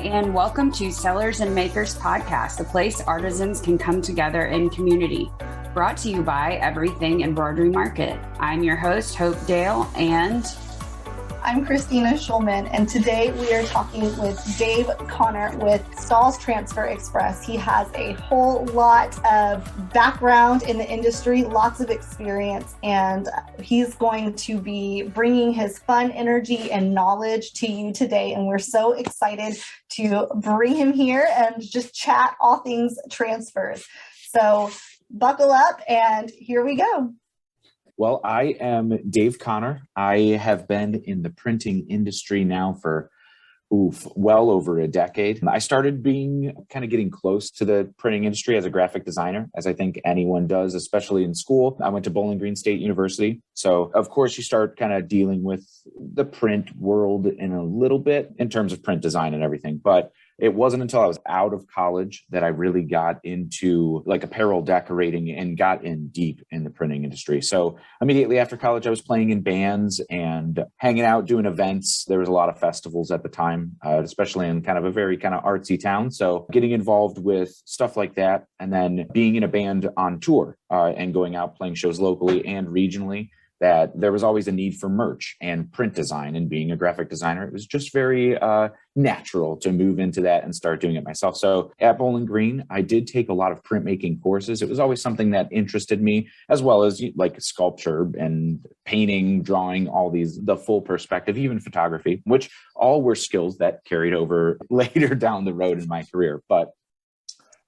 and welcome to Sellers and Makers Podcast, a place artisans can come together in community. Brought to you by Everything Embroidery Market. I'm your host, Hope Dale, and I'm Christina Schulman, and today we are talking with Dave Connor with Stahls Transfer Express. He has a whole lot of background in the industry, lots of experience, and he's going to be bringing his fun energy and knowledge to you today. And we're so excited to bring him here and just chat all things transfers. So buckle up, and here we go. Well, I am Dave Connor. I have been in the printing industry now for well over a decade. I started getting close to the printing industry as a graphic designer, as I think anyone does, especially in school. I went to Bowling Green State University. So of course you start kind of dealing with the print world in a little bit in terms of print design and everything. But it wasn't until I was out of college that I really got into like apparel decorating and got in deep in the printing industry. So immediately after college, I was playing in bands and hanging out, doing events. There was a lot of festivals at the time, especially in kind of a very kind of artsy town. So getting involved with stuff like that, and then being in a band on tour and going out playing shows locally and regionally, that there was always a need for merch and print design. And being a graphic designer, it was just very natural to move into that and start doing it myself. So at Bowling Green, I did take a lot of printmaking courses. It was always something that interested me, as well as like sculpture and painting, drawing, all these, the full perspective, even photography, which all were skills that carried over later down the road in my career. But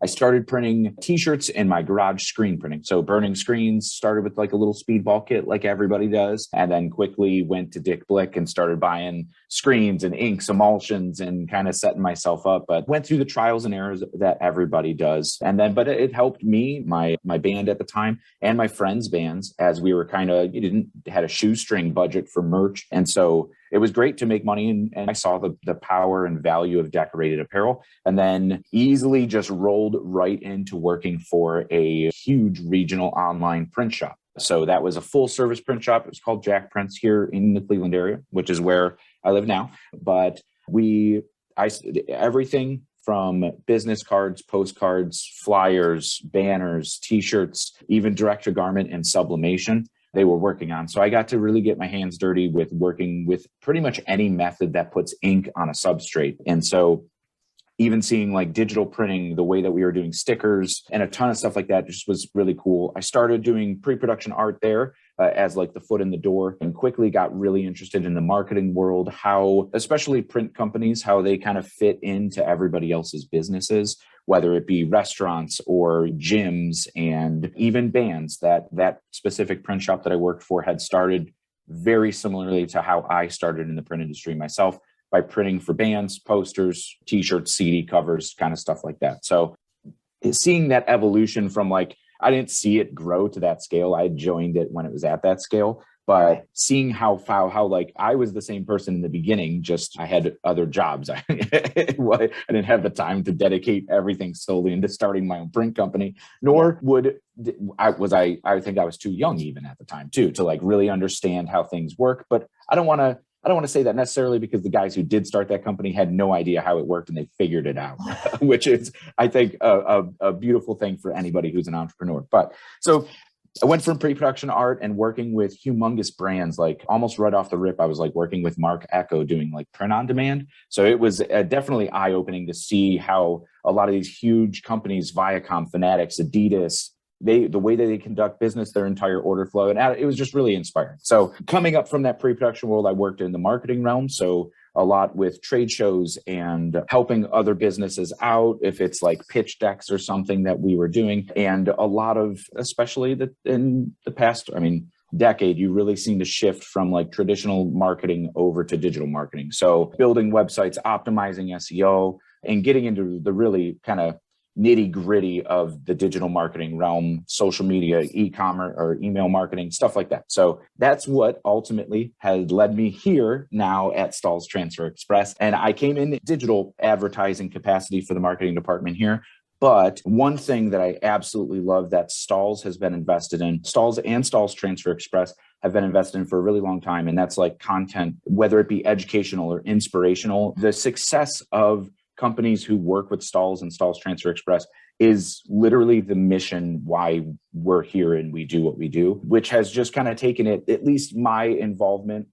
I started printing t-shirts in my garage screen printing. So burning screens, started with like a little speedball kit like everybody does, and then quickly went to Dick Blick and started buying screens and inks, emulsions, and kind of setting myself up. But went through the trials and errors that everybody does. And then, but it helped me, my band at the time, and my friends' bands, as we were had a shoestring budget for merch. And so it was great to make money, and I saw the power and value of decorated apparel, and then easily just rolled right into working for a huge regional online print shop. So that was a full service print shop. It was called Jack Prints here in the Cleveland area, which is where I live now. But everything from business cards, postcards, flyers, banners, t-shirts, even direct to garment and sublimation, they were working on. So I got to really get my hands dirty with working with pretty much any method that puts ink on a substrate. And so even seeing like digital printing, the way that we were doing stickers and a ton of stuff like that just was really cool. I started doing pre-production art there as like the foot in the door, and quickly got really interested in the marketing world, how especially print companies, how they kind of fit into everybody else's businesses, whether it be restaurants or gyms and even bands. That specific print shop that I worked for had started very similarly to how I started in the print industry myself, by printing for bands, posters, t-shirts, CD covers, kind of stuff like that. So seeing that evolution from like, I didn't see it grow to that scale. I joined it when it was at that scale, but seeing how like I was the same person in the beginning, just I had other jobs. I didn't have the time to dedicate everything solely into starting my own print company, nor I think I was too young even at the time too, to like really understand how things work. But I don't want to say that necessarily, because the guys who did start that company had no idea how it worked and they figured it out, which is, I think, a beautiful thing for anybody who's an entrepreneur. But so I went from pre-production art and working with humongous brands, like almost right off the rip, I was like working with Mark Echo doing like print on demand. So it was definitely eye-opening to see how a lot of these huge companies, Viacom, Fanatics, Adidas, the way that they conduct business, their entire order flow, and it was just really inspiring. So coming up from that pre-production world, I worked in the marketing realm. So a lot with trade shows and helping other businesses out, if it's like pitch decks or something that we were doing. And a lot of, especially in the past, decade, you really seen the shift from like traditional marketing over to digital marketing. So building websites, optimizing SEO, and getting into the really kind of nitty gritty of the digital marketing realm, social media, e-commerce or email marketing, stuff like that. So that's what ultimately has led me here now at Stahls Transfer Express. And I came in digital advertising capacity for the marketing department here. But one thing that I absolutely love that Stahls has been invested in, Stahls and Stahls Transfer Express have been invested in for a really long time. And that's like content, whether it be educational or inspirational. The success of companies who work with Stalls and Stalls Transfer Express is literally the mission why we're here and we do what we do, which has just kind of taken it, at least my involvement.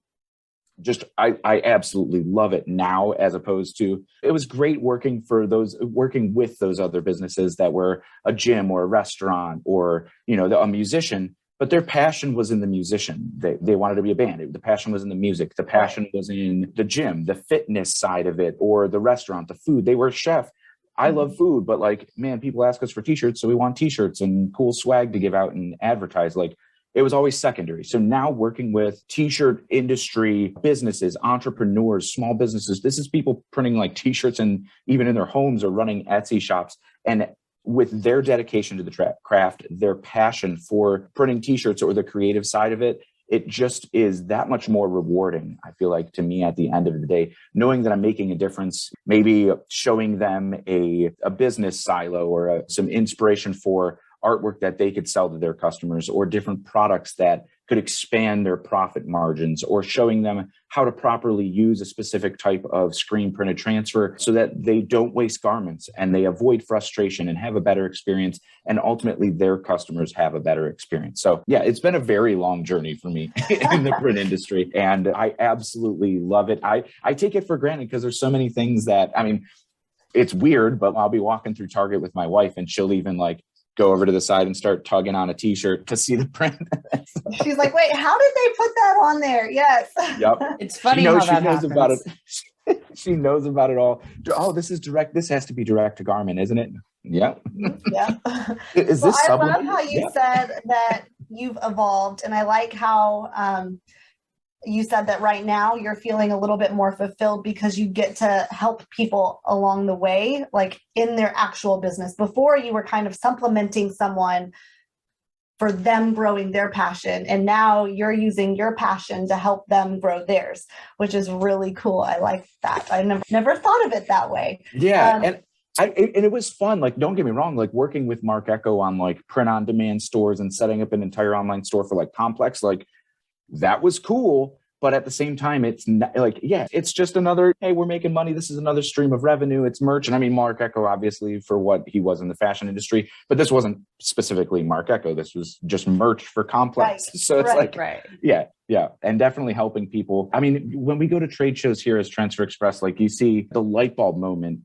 Just, I absolutely love it now, as opposed to, it was great working with those other businesses that were a gym or a restaurant or, a musician, but their passion was in the musician. They wanted to be a band. The passion was in the music. The passion was in the gym, the fitness side of it, or the restaurant, the food. They were a chef. I love food, but people ask us for t-shirts. So we want t-shirts and cool swag to give out and advertise. It was always secondary. So now working with t-shirt industry businesses, entrepreneurs, small businesses, this is people printing t-shirts and even in their homes or running Etsy shops. And with their dedication to the craft, their passion for printing t-shirts or the creative side of it, it just is that much more rewarding, I feel like, to me at the end of the day, knowing that I'm making a difference, maybe showing them a business silo or some inspiration for artwork that they could sell to their customers, or different products that could expand their profit margins, or showing them how to properly use a specific type of screen printed transfer so that they don't waste garments and they avoid frustration and have a better experience. And ultimately their customers have a better experience. So yeah, it's been a very long journey for me in the print industry. And I absolutely love it. I take it for granted because there's so many things that, it's weird, but I'll be walking through Target with my wife and she'll even go over to the side and start tugging on a t-shirt to see the print. She's like, wait, how did they put that on there? Yes. Yep. It's funny how that happens. About it. She knows about it all. Oh, this is direct. This has to be direct to garment, isn't it? Yep. Yeah. Is this I love how you said that you've evolved. And I like how you said that right now you're feeling a little bit more fulfilled because you get to help people along the way, in their actual business. Before, you were kind of supplementing someone for them growing their passion. And now you're using your passion to help them grow theirs, which is really cool. I like that. I never thought of it that way. Yeah. And it was fun. Don't get me wrong, working with Mark Ecko on print on demand stores and setting up an entire online store for Complex, that was cool. But at the same time, it's not, it's just another, hey, we're making money. This is another stream of revenue. It's merch. And Mark Ecko, obviously, for what he was in the fashion industry, but this wasn't specifically Mark Ecko. This was just merch for Complex. Right. So it's right. Yeah. And definitely helping people. When we go to trade shows here as Transfer Express, you see the light bulb moment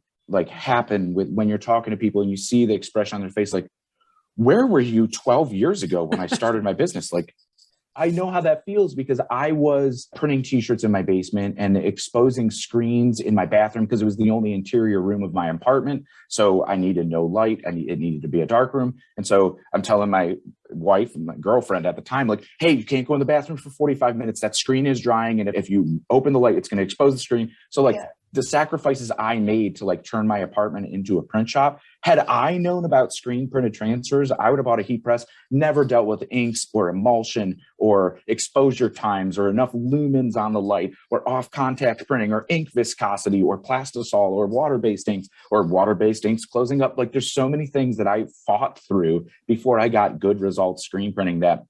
happen when you're talking to people and you see the expression on their face, where were you 12 years ago when I started my business? I know how that feels because I was printing t-shirts in my basement and exposing screens in my bathroom because it was the only interior room of my apartment. So I needed no light and it needed to be a dark room. And so I'm telling my wife and my girlfriend at the time, hey, you can't go in the bathroom for 45 minutes. That screen is drying. And if you open the light, it's going to expose the screen. So the sacrifices I made to turn my apartment into a print shop. Had I known about screen printed transfers, I would have bought a heat press, never dealt with inks or emulsion or exposure times or enough lumens on the light or off contact printing or ink viscosity or plastisol or water-based inks closing up. There's so many things that I fought through before I got good results screen printing that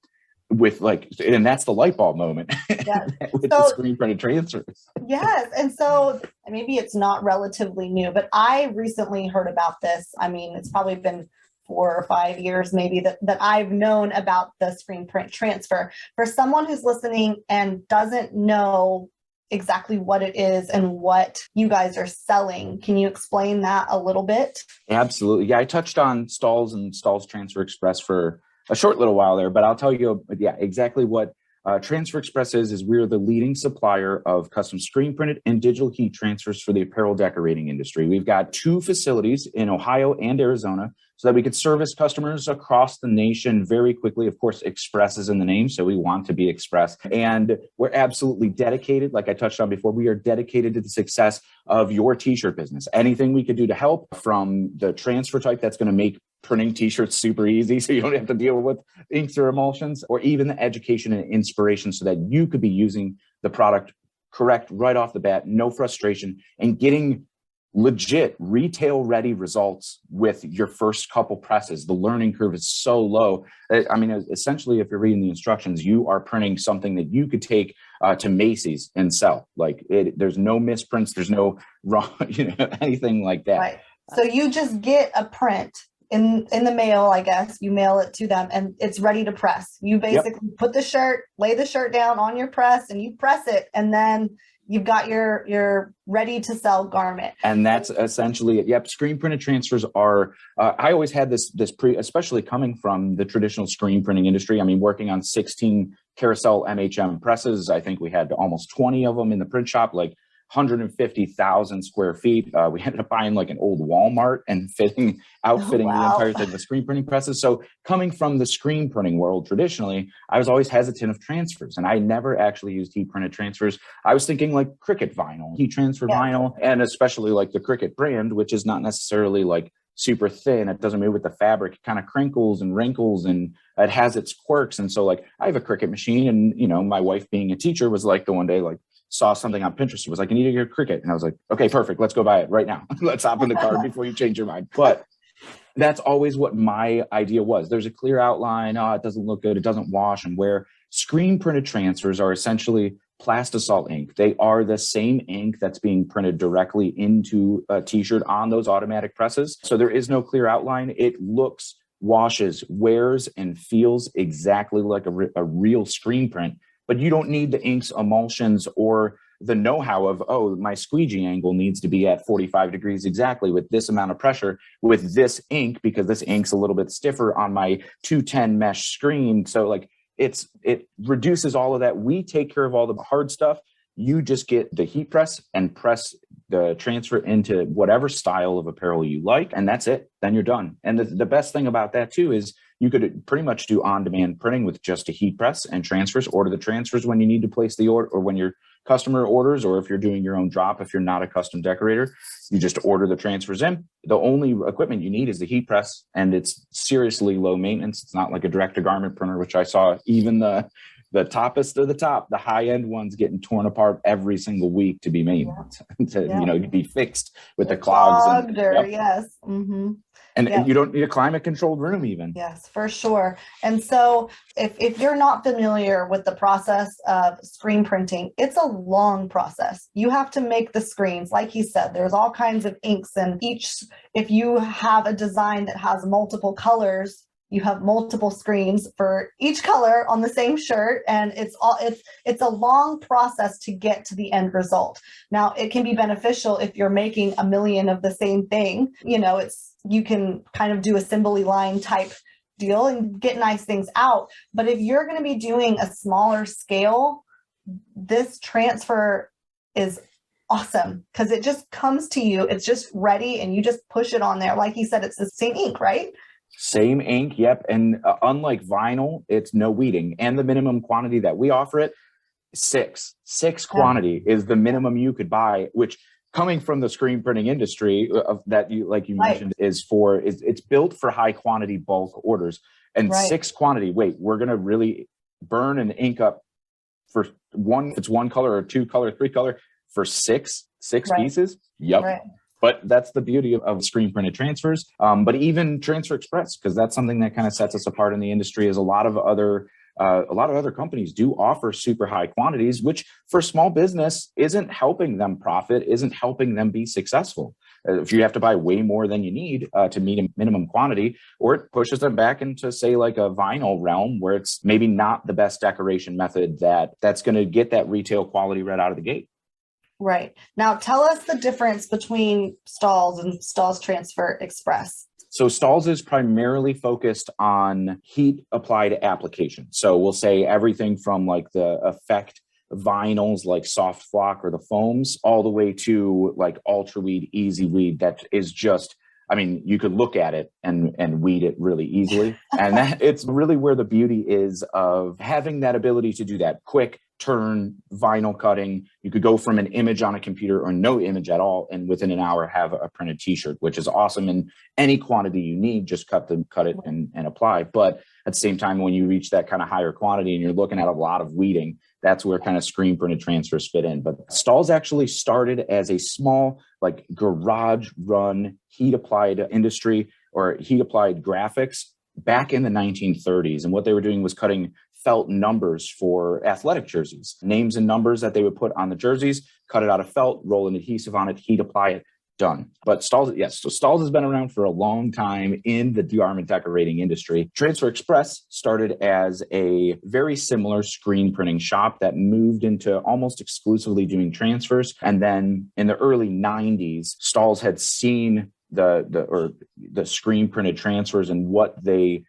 and that's the light bulb moment. Yes. With the screen printed transfers. Yes. And so maybe it's not relatively new, but I recently heard about this. It's probably been 4 or 5 years maybe that I've known about the screen print transfer. For someone who's listening and doesn't know exactly what it is and what you guys are selling, can you explain that a little bit? Absolutely. Yeah, I touched on Stalls and Stalls Transfer Express for a short little while there, but I'll tell you, exactly what Transfer Express is we're the leading supplier of custom screen printed and digital heat transfers for the apparel decorating industry. We've got 2 facilities in Ohio and Arizona so that we could service customers across the nation very quickly. Of course, Express is in the name, so we want to be Express. And we're absolutely dedicated, like I touched on before, we are dedicated to the success of your t-shirt business. Anything we could do to help, from the transfer type that's going to make printing t-shirts super easy so you don't have to deal with inks or emulsions, or even the education and inspiration so that you could be using the product correct right off the bat, no frustration, and getting legit retail ready results with your first couple presses. The learning curve is so low. I mean, essentially, if you're reading the instructions, you are printing something that you could take to Macy's and sell. Like there's no misprints, there's no wrong, anything like that. Right. So you just get a print in the mail, I guess. You mail it to them and it's ready to press. You basically put the shirt, lay the shirt down on your press and you press it, and then you've got your ready to sell garment. And that's essentially it. Yep. Screen printed transfers are, I always had this especially coming from the traditional screen printing industry. I mean, working on 16 carousel MHM presses. I think we had almost 20 of them in the print shop, like 150,000 square feet. We ended up buying like an old Walmart and outfitting the entire thing with screen printing presses. So coming from the screen printing world, traditionally, I was always hesitant of transfers, and I never actually used heat printed transfers. I was thinking like Cricut vinyl, heat transfer vinyl, and especially like the Cricut brand, which is not necessarily like super thin. It doesn't move with the fabric. It kind of crinkles and wrinkles, and it has its quirks. And so like I have a Cricut machine, and my wife being a teacher was like the one day like saw something on Pinterest. It was like, I need to get a Cricut. And I was like, okay, perfect. Let's go buy it right now. Let's hop in the car before you change your mind. But that's always what my idea was. There's a clear outline. Oh, it doesn't look good. It doesn't wash and wear. Screen printed transfers are essentially Plastisol ink. They are the same ink that's being printed directly into a t-shirt on those automatic presses. So there is no clear outline. It looks, washes, wears, and feels exactly like a real screen print. But you don't need the inks, emulsions, or the know-how of, oh, my squeegee angle needs to be at 45 degrees exactly with this amount of pressure with this ink, because this ink's a little bit stiffer on my 210 mesh screen. So like it reduces all of that. We take care of all the hard stuff. You just get the heat press and press the transfer into whatever style of apparel you like, and that's it. Then you're done. And the best thing about that too is you could pretty much do on-demand printing with just a heat press and transfers. Order the transfers when you need to place the order, or when your customer orders, or if you're doing your own drop. If you're not a custom decorator, you just order the transfers in. The only equipment you need is the heat press, and it's seriously low maintenance. It's not like a direct-to-garment printer, which I saw even the toppest of the top, the high-end ones getting torn apart every single week to be made, to be fixed with the clogs. Yes. Mm-hmm. And you don't need a climate-controlled room even. Yes, for sure. And so if you're not familiar with the process of screen printing, it's a long process. You have to make the screens. Like he said, there's all kinds of inks, and if you have a design that has multiple colors, you have multiple screens for each color on the same shirt, and it's a long process to get to the end result. Now, it can be beneficial if you're making a million of the same thing. You can kind of do assembly line type deal and get nice things out. But if you're going to be doing a smaller scale, this transfer is awesome because it just comes to you. It's just ready, and you just push it on there. Like he said, it's the same ink, right? Same ink, yep. And unlike vinyl, it's no weeding. And the minimum quantity that we offer it, six quantity is the minimum you could buy, which coming from the screen printing industry that you mentioned it's built for high quantity bulk orders. And 6 quantity, we're going to really burn and ink up for one, if it's 1 color or 2 color, 3 color for six pieces. Yep. Right. But that's the beauty of screen printed transfers. But even Transfer Express, because that's something that kind of sets us apart in the industry, is a lot of other companies do offer super high quantities, which for small business isn't helping them profit, isn't helping them be successful. If you have to buy way more than you need to meet a minimum quantity, or it pushes them back into, say, like a vinyl realm where it's maybe not the best decoration method that's going to get that retail quality right out of the gate. Right. Now, tell us the difference between Stahls and Stahls Transfer Express. So Stahls is primarily focused on heat applied application. So we'll say everything from like the effect vinyls like Soft Flock or the foams, all the way to like Ultra Weed, Easy Weed. That is just, I mean, you could look at it and weed it really easily. And it's really where the beauty is of having that ability to do that quick turn, vinyl cutting. You could go from an image on a computer or no image at all, and within an hour have a printed t-shirt, which is awesome. In any quantity you need, just cut it and apply. But at the same time, when you reach that kind of higher quantity and you're looking at a lot of weeding, that's where kind of screen printed transfers fit in. But Stahl's actually started as a small, like, garage run heat applied industry, or heat applied graphics, back in the 1930s. And what they were doing was cutting felt numbers for athletic jerseys, names and numbers that they would put on the jerseys, cut it out of felt, roll an adhesive on it, heat apply it, done. But Stahl's, yes, so Stahl's has been around for a long time in the garment decorating industry. Transfer Express started as a very similar screen printing shop that moved into almost exclusively doing transfers. And then in the early 90s, Stahl's had seen the screen printed transfers and what the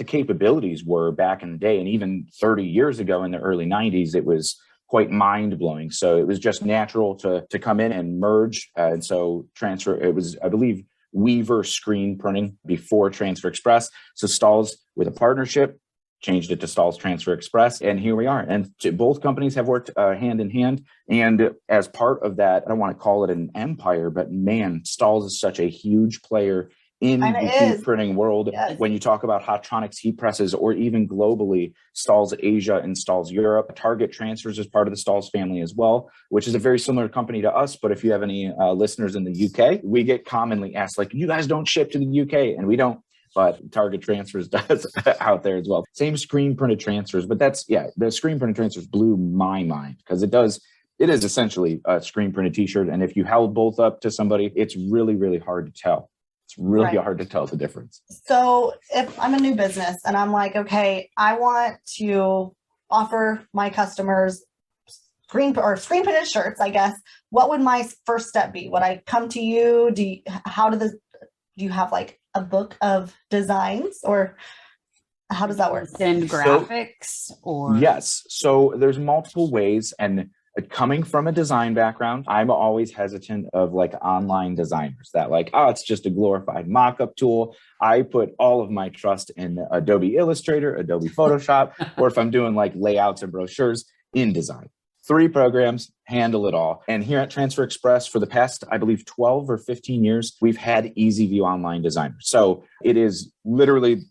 capabilities were back in the day. And even 30 years ago in the early 90s, it was quite mind-blowing. So it was just natural to come in and merge. And so it was, I believe, Weaver screen printing before Transfer Express. So Stahl's, with a partnership, changed it to Stahl's Transfer Express. And here we are. And both companies have worked hand in hand. And as part of that, I don't want to call it an empire, but man, Stahl's is such a huge player in the heat printing world. Yes. When you talk about Hotronix heat presses, or even globally, Stahl's Asia and Stahl's Europe. Target Transfers is part of the Stahl's family as well, which is a very similar company to us. But if you have any listeners in the UK, we get commonly asked, like, you guys don't ship to the UK, and we don't. But Target Transfers does out there as well. Same screen printed transfers, but the screen printed transfers blew my mind, because it is essentially a screen printed t-shirt. And if you held both up to somebody, it's really, really hard to tell. It's really hard to tell the difference. So if I'm a new business and I'm like, okay, I want to offer my customers screen printed shirts, I guess, what would my first step be? Would I come to you? Do you have like a book of designs, or how does that work? Send graphics or? Yes. So there's multiple ways. And coming from a design background, I'm always hesitant of like online designers that like, it's just a glorified mock-up tool. I put all of my trust in Adobe Illustrator, Adobe Photoshop, or if I'm doing like layouts and brochures, InDesign. 3 programs handle it all. And here at Transfer Express, for the past, I believe, 12 or 15 years, we've had EasyView Online Designer. So it is literally,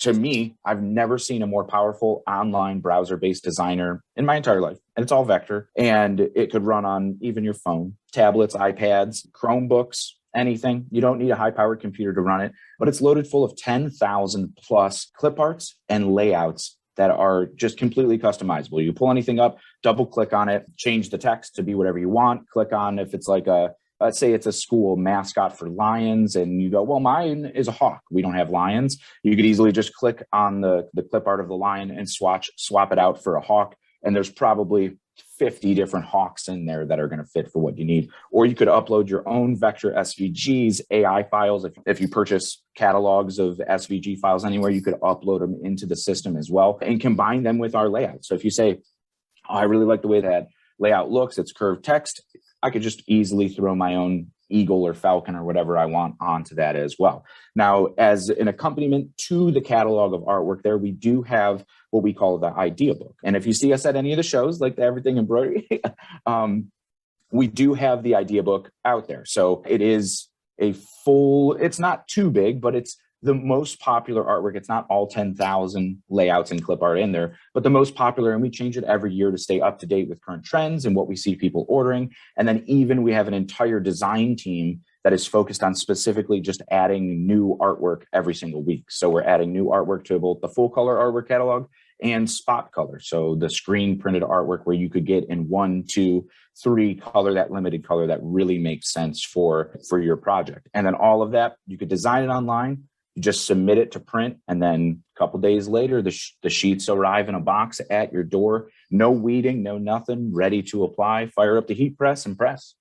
to me, I've never seen a more powerful online browser-based designer in my entire life. And it's all vector. And it could run on even your phone, tablets, iPads, Chromebooks, anything. You don't need a high-powered computer to run it. But it's loaded full of 10,000 plus clip arts and layouts that are just completely customizable. You pull anything up, double click on it, change the text to be whatever you want. Click on, if it's like let's say it's a school mascot for lions, and you go, well, mine is a hawk. We don't have lions. You could easily just click on the clip art of the lion and swap it out for a hawk. And there's probably 50 different hawks in there that are going to fit for what you need. Or you could upload your own vector SVGs, AI files. If you purchase catalogs of SVG files anywhere, you could upload them into the system as well and combine them with our layout. So if you say, I really like the way that layout looks, it's curved text, I could just easily throw my own eagle or falcon or whatever I want onto that as well. Now, as an accompaniment to the catalog of artwork there, we do have what we call the idea book. And if you see us at any of the shows, like the Everything Embroidery, we do have the idea book out there. So it is it's not too big, but it's the most popular artwork. It's not all 10,000 layouts and clip art in there, but the most popular, and we change it every year to stay up to date with current trends and what we see people ordering. And then even we have an entire design team that is focused on specifically just adding new artwork every single week. So we're adding new artwork to both the full color artwork catalog and spot color. So the screen printed artwork where you could get in 1, 2, 3 color, that limited color that really makes sense for your project. And then all of that, you could design it online. You just submit it to print, and then a couple days later, the sheets arrive in a box at your door. No weeding, no nothing, ready to apply. Fire up the heat press and press.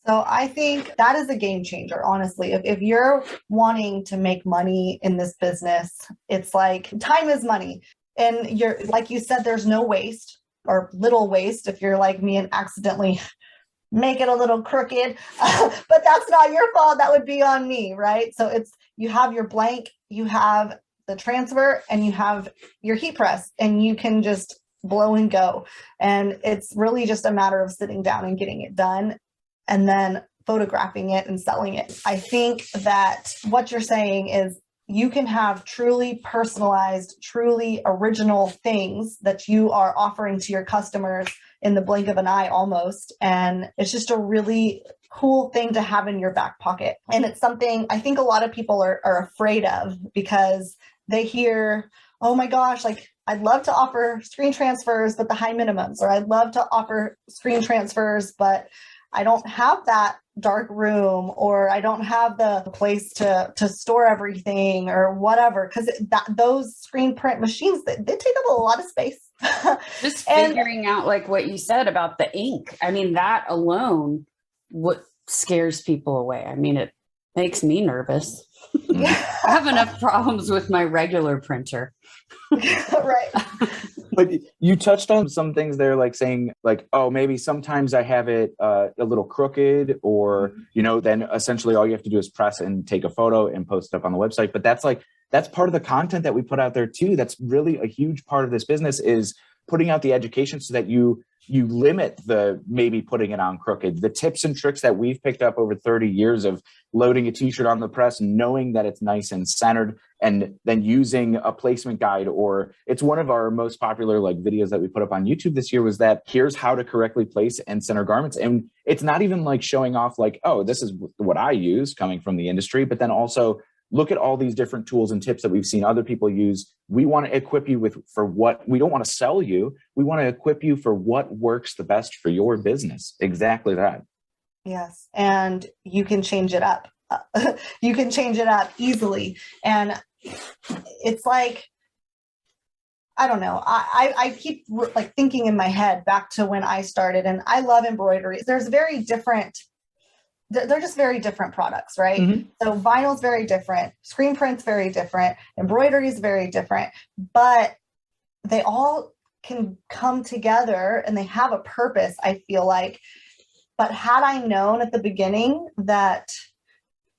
So I think that is a game changer, honestly. If you're wanting to make money in this business, it's like time is money. And you're, like you said, there's no waste or little waste if you're like me and accidentally make it a little crooked, but that's not your fault. That would be on me, right? So you have your blank, you have the transfer, and you have your heat press, and you can just blow and go. And it's really just a matter of sitting down and getting it done and then photographing it and selling it. I think that what you're saying is you can have truly personalized, truly original things that you are offering to your customers in the blink of an eye almost. And it's just a really cool thing to have in your back pocket. And it's something I think a lot of people are afraid of because they hear, oh my gosh, like I'd love to offer screen transfers, but the high minimums, or I'd love to offer screen transfers, but I don't have that dark room, or I don't have the place to store everything or whatever, because those screen print machines, they take up a lot of space. Just figuring out like what you said about the ink. I mean, that alone, what scares people away. I mean, it makes me nervous. I have enough problems with my regular printer. Right. But you touched on some things there, like saying like, oh, maybe sometimes I have it a little crooked, or, then essentially all you have to do is press and take a photo and post it up on the website. But that's part of the content that we put out there too. That's really a huge part of this business, is putting out the education so that you limit the maybe putting it on crooked, the tips and tricks that we've picked up over 30 years of loading a t-shirt on the press, knowing that it's nice and centered, and then using a placement guide. Or it's one of our most popular like videos that we put up on YouTube this year, was that here's how to correctly place and center garments. And it's not even like showing off like, oh, this is what I use coming from the industry, but then also look at all these different tools and tips that we've seen other people use. We want to equip you for what we don't want to sell you. We want to equip you for what works the best for your business. Exactly that. Yes. And you can change it up. You can change it up easily. And it's like, I don't know. I keep like thinking in my head back to when I started, and I love embroidery. They're just very different products, right? Mm-hmm. So vinyl's very different, screen print's very different, embroidery is very different, but they all can come together and they have a purpose, I feel like. But had I known at the beginning that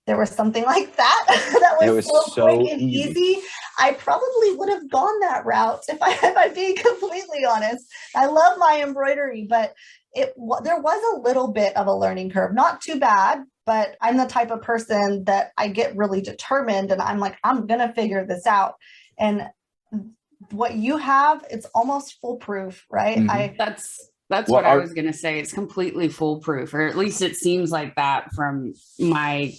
there was something like that, that was so quick and easy, I probably would have gone that route if I'm being completely honest. I love my embroidery, but there was a little bit of a learning curve, not too bad, but I'm the type of person that I get really determined and I'm like, I'm going to figure this out. And what you have, it's almost foolproof, right? Mm-hmm. That's what I was going to say. It's completely foolproof, or at least it seems like that from my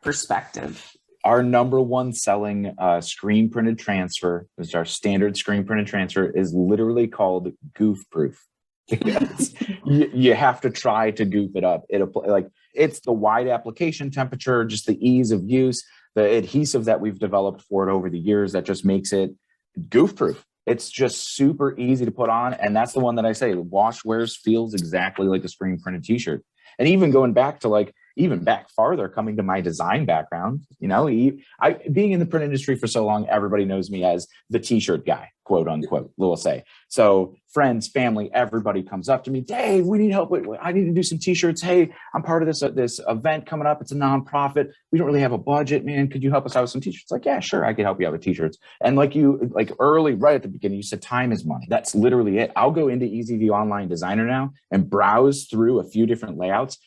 perspective. Our number one selling screen printed transfer, is our standard screen printed transfer, is literally called goof proof. You have to try to goof it up. It's the wide application temperature, just the ease of use, the adhesive that we've developed for it over the years that just makes it goof proof. It's just super easy to put on. And that's the one that I say, wash, wears, feels exactly like a screen printed t-shirt. And even going back to even back farther, coming to my design background, being in the print industry for so long, everybody knows me as the t-shirt guy, quote unquote, we'll say. So friends, family, everybody comes up to me, Dave, we need help. I need to do some t-shirts. Hey, I'm part of this event coming up. It's a nonprofit. We don't really have a budget, man. Could you help us out with some t-shirts? Like, yeah, sure. I can help you out with t-shirts. And early, right at the beginning, you said time is money. That's literally it. I'll go into EasyView Online Designer now and browse through a few different layouts.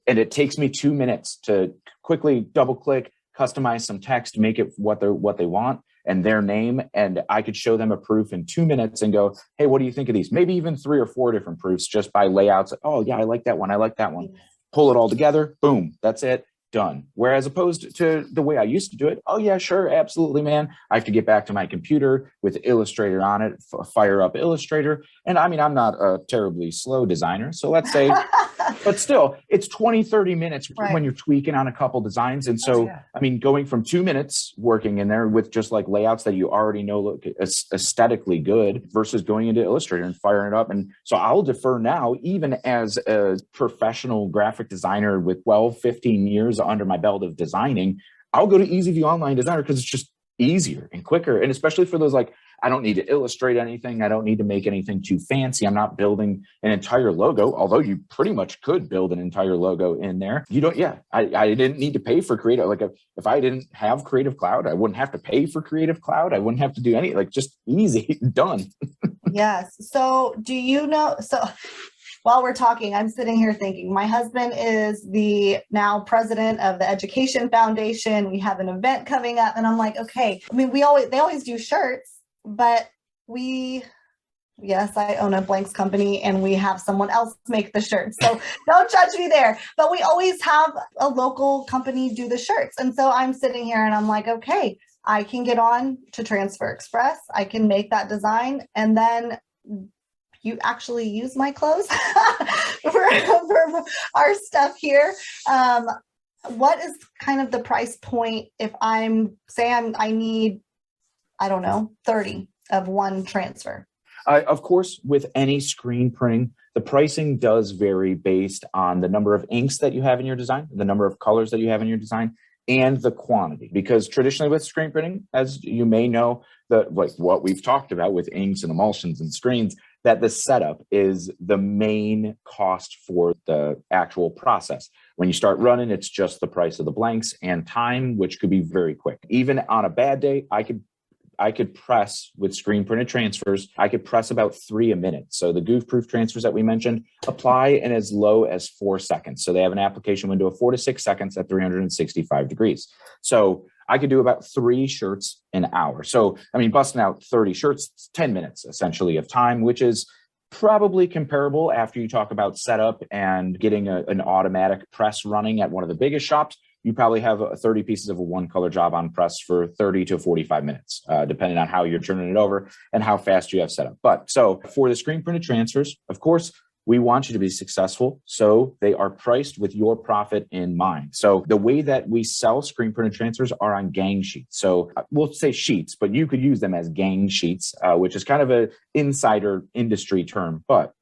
And it takes me 2 minutes to quickly double click, customize some text, make it what they want and their name. And I could show them a proof in 2 minutes and go, hey, what do you think of these? Maybe even 3 or 4 different proofs just by layouts. Oh yeah, I like that one. I like that one. Pull it all together. Boom. That's it. Done. Whereas opposed to the way I used to do it. Oh yeah, sure. Absolutely, man. I have to get back to my computer with Illustrator on it, fire up Illustrator. And I mean, I'm not a terribly slow designer. So let's say, but still it's 20, 30 minutes right, when you're tweaking on a couple designs. And so, I mean, going from 2 minutes working in there with just like layouts that you already know look aesthetically good versus going into Illustrator and firing it up. And so I'll defer now, even as a professional graphic designer with 12, 15 years under my belt of designing, I'll go to EasyView Online Designer because it's just easier and quicker. And especially for those, I don't need to illustrate anything. I don't need to make anything too fancy. I'm not building an entire logo, although you pretty much could build an entire logo in there. I didn't need to pay for Creative. If I didn't have Creative Cloud, I wouldn't have to pay for Creative Cloud. I wouldn't have to do just easy, done. Yes. So do you know, so while we're talking, I'm sitting here thinking, my husband is the now president of the Education Foundation. We have an event coming up and I'm like, okay, I mean, they always do shirts, but yes, I own a blanks company and we have someone else make the shirts. So don't judge me there, but we always have a local company do the shirts. And so I'm sitting here and I'm like, okay, I can get on to Transfer Express. I can make that design and then you actually use my clothes for our stuff here. What is kind of the price point if I need, I don't know, 30 of one transfer? Of course, with any screen printing, the pricing does vary based on the number of inks that you have in your design, the number of colors that you have in your design, and the quantity. Because traditionally with screen printing, as you may know, like what we've talked about with inks and emulsions and screens, that the setup is the main cost for the actual process. When you start running, it's just the price of the blanks and time, which could be very quick. Even on a bad day, I could press with screen printed transfers, I could press about 3 a minute. So the goof proof transfers that we mentioned apply in as low as 4 seconds. So they have an application window of 4 to 6 seconds at 365 degrees. So I could do about 3 shirts an hour. So, I mean, busting out 30 shirts, 10 minutes essentially of time, which is probably comparable after you talk about setup and getting an automatic press running at one of the biggest shops. You probably have 30 pieces of a one color job on press for 30 to 45 minutes, depending on how you're turning it over and how fast you have set up. But so for the screen printed transfers, of course, we want you to be successful. So they are priced with your profit in mind. So the way that we sell screen printed transfers are on gang sheets. So we'll say sheets, but you could use them as gang sheets, which is kind of an insider industry term. But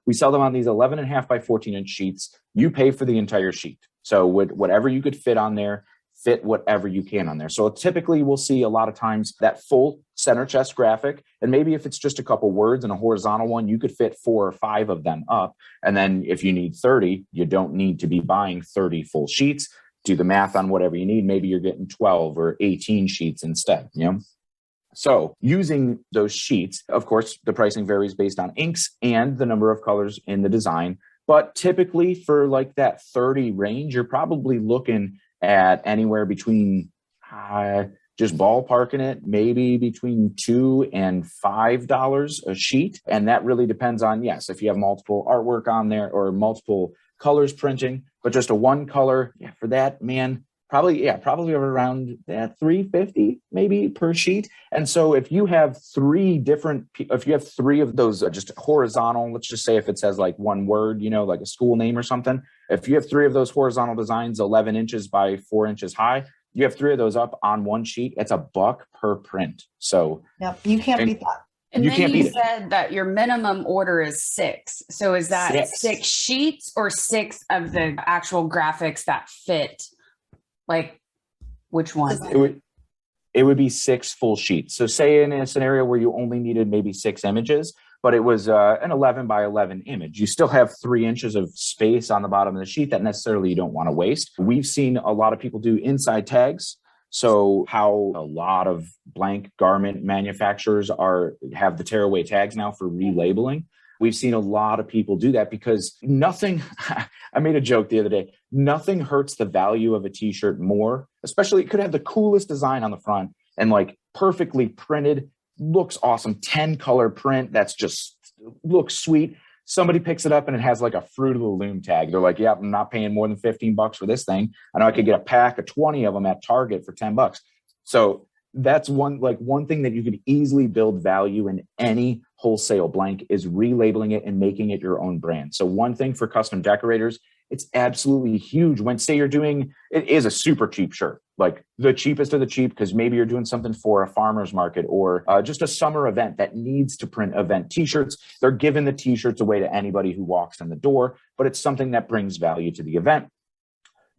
we sell them on these 11.5 by 14-inch sheets. You pay for the entire sheet. So whatever you could fit on there, fit whatever you can on there. So typically we'll see a lot of times that full center chest graphic. And maybe if it's just a couple words and a horizontal one, you could fit 4 or 5 of them up. And then if you need 30, you don't need to be buying 30 full sheets. Do the math on whatever you need. Maybe you're getting 12 or 18 sheets instead, you know? So using those sheets, of course, the pricing varies based on inks and the number of colors in the design. But typically for like that 30 range, you're probably looking at anywhere between, just ballparking it, maybe between $2 and $5 a sheet. And that really depends on, yes, if you have multiple artwork on there or multiple colors printing, but just a one color, yeah, for that, man, probably around that $3.50 maybe per sheet. And so if you have 3 of those just horizontal, let's just say if it says like one word, you know, like a school name or something, if you have 3 of those horizontal designs, 11 inches by 4 inches high, you have 3 of those up on one sheet, it's $1 per print. So yep, you can't beat that. And you then can't you beat it. said that your minimum order is 6. So is that 6 sheets or 6 of the actual graphics that fit? Like, which one? It would be 6 full sheets. So say in a scenario where you only needed maybe 6 images, but it was an 11 by 11 image, you still have 3 inches of space on the bottom of the sheet that necessarily you don't want to waste. We've seen a lot of people do inside tags. So how a lot of blank garment manufacturers have the tearaway tags now for relabeling. We've seen a lot of people do that because I made a joke the other day, nothing hurts the value of a t-shirt more, especially it could have the coolest design on the front and like perfectly printed, looks awesome, 10 color print that's just looks sweet. Somebody picks it up and it has like a Fruit of the Loom tag. They're like, yeah, I'm not paying more than $15 for this thing. I know I could get a pack of 20 of them at Target for $10. So that's one thing that you could easily build value in any wholesale blank is relabeling it and making it your own brand. So one thing for custom decorators, it's absolutely huge when say it is a super cheap shirt, like the cheapest of the cheap, because maybe you're doing something for a farmer's market or just a summer event that needs to print event t-shirts. They're giving the t-shirts away to anybody who walks in the door, but it's something that brings value to the event.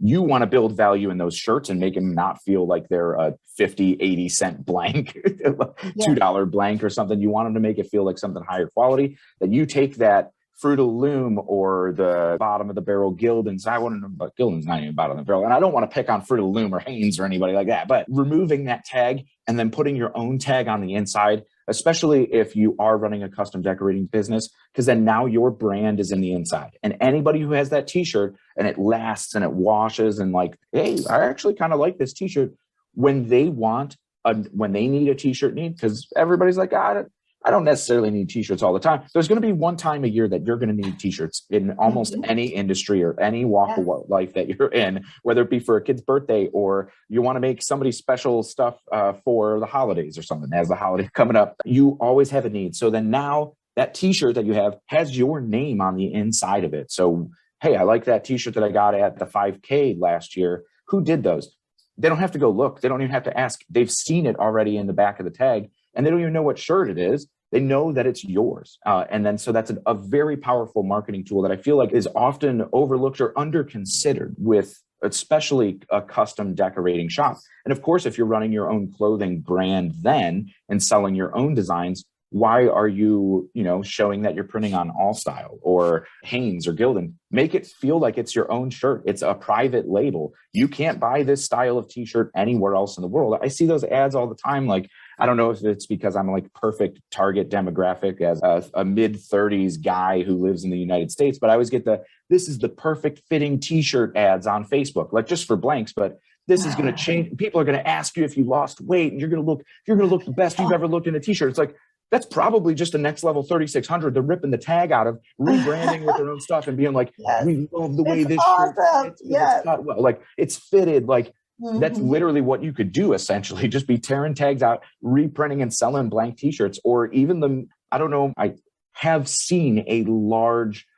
You want to build value in those shirts and make them not feel like they're a 50, 80 cent blank, $2 blank or something. You want them to make it feel like something higher quality, that you take that Fruit of the Loom or the bottom of the barrel Gildan's. I want to know about Gildan's, not even bottom of the barrel. And I don't want to pick on Fruit of the Loom or Hanes or anybody like that, but removing that tag and then putting your own tag on the inside, especially if you are running a custom decorating business, because then now your brand is in the inside. And anybody who has that t-shirt and it lasts and it washes and like, hey, I actually kind of like this t-shirt, when they need a t-shirt need, because everybody's like, I don't necessarily need t-shirts all the time. There's going to be one time a year that you're going to need t-shirts in almost any industry or any walk of life that you're in, whether it be for a kid's birthday or you want to make somebody special stuff for the holidays or something. As the holiday coming up, you always have a need. So then now that t-shirt that you have has your name on the inside of it. So, hey, I like that t-shirt that I got at the 5K last year. Who did those? They don't have to go look. They don't even have to ask. They've seen it already in the back of the tag. And they don't even know what shirt it is. They know that it's yours. And then so that's a very powerful marketing tool that I feel like is often overlooked or under considered with especially a custom decorating shop. And of course, if you're running your own clothing brand then and selling your own designs, why are you, showing that you're printing on All Style or Hanes or Gildan? Make it feel like it's your own shirt. It's a private label. You can't buy this style of t-shirt anywhere else in the world. I see those ads all the time. Like, I don't know if it's because I'm like perfect target demographic as a mid-30s guy who lives in the United States, but I always get this is the perfect fitting t-shirt ads on Facebook, like just for blanks, but this is going to change. People are going to ask you if you lost weight and you're going to look the best you've ever looked in a t-shirt. It's like, that's probably just a next level 3600. They're ripping the tag out of, rebranding with their own stuff and being like, we love the way this shirt fits. It's cut well. Like it's fitted. Like that's literally what you could do essentially. Just be tearing tags out, reprinting and selling blank t-shirts, or even I don't know. I have seen a large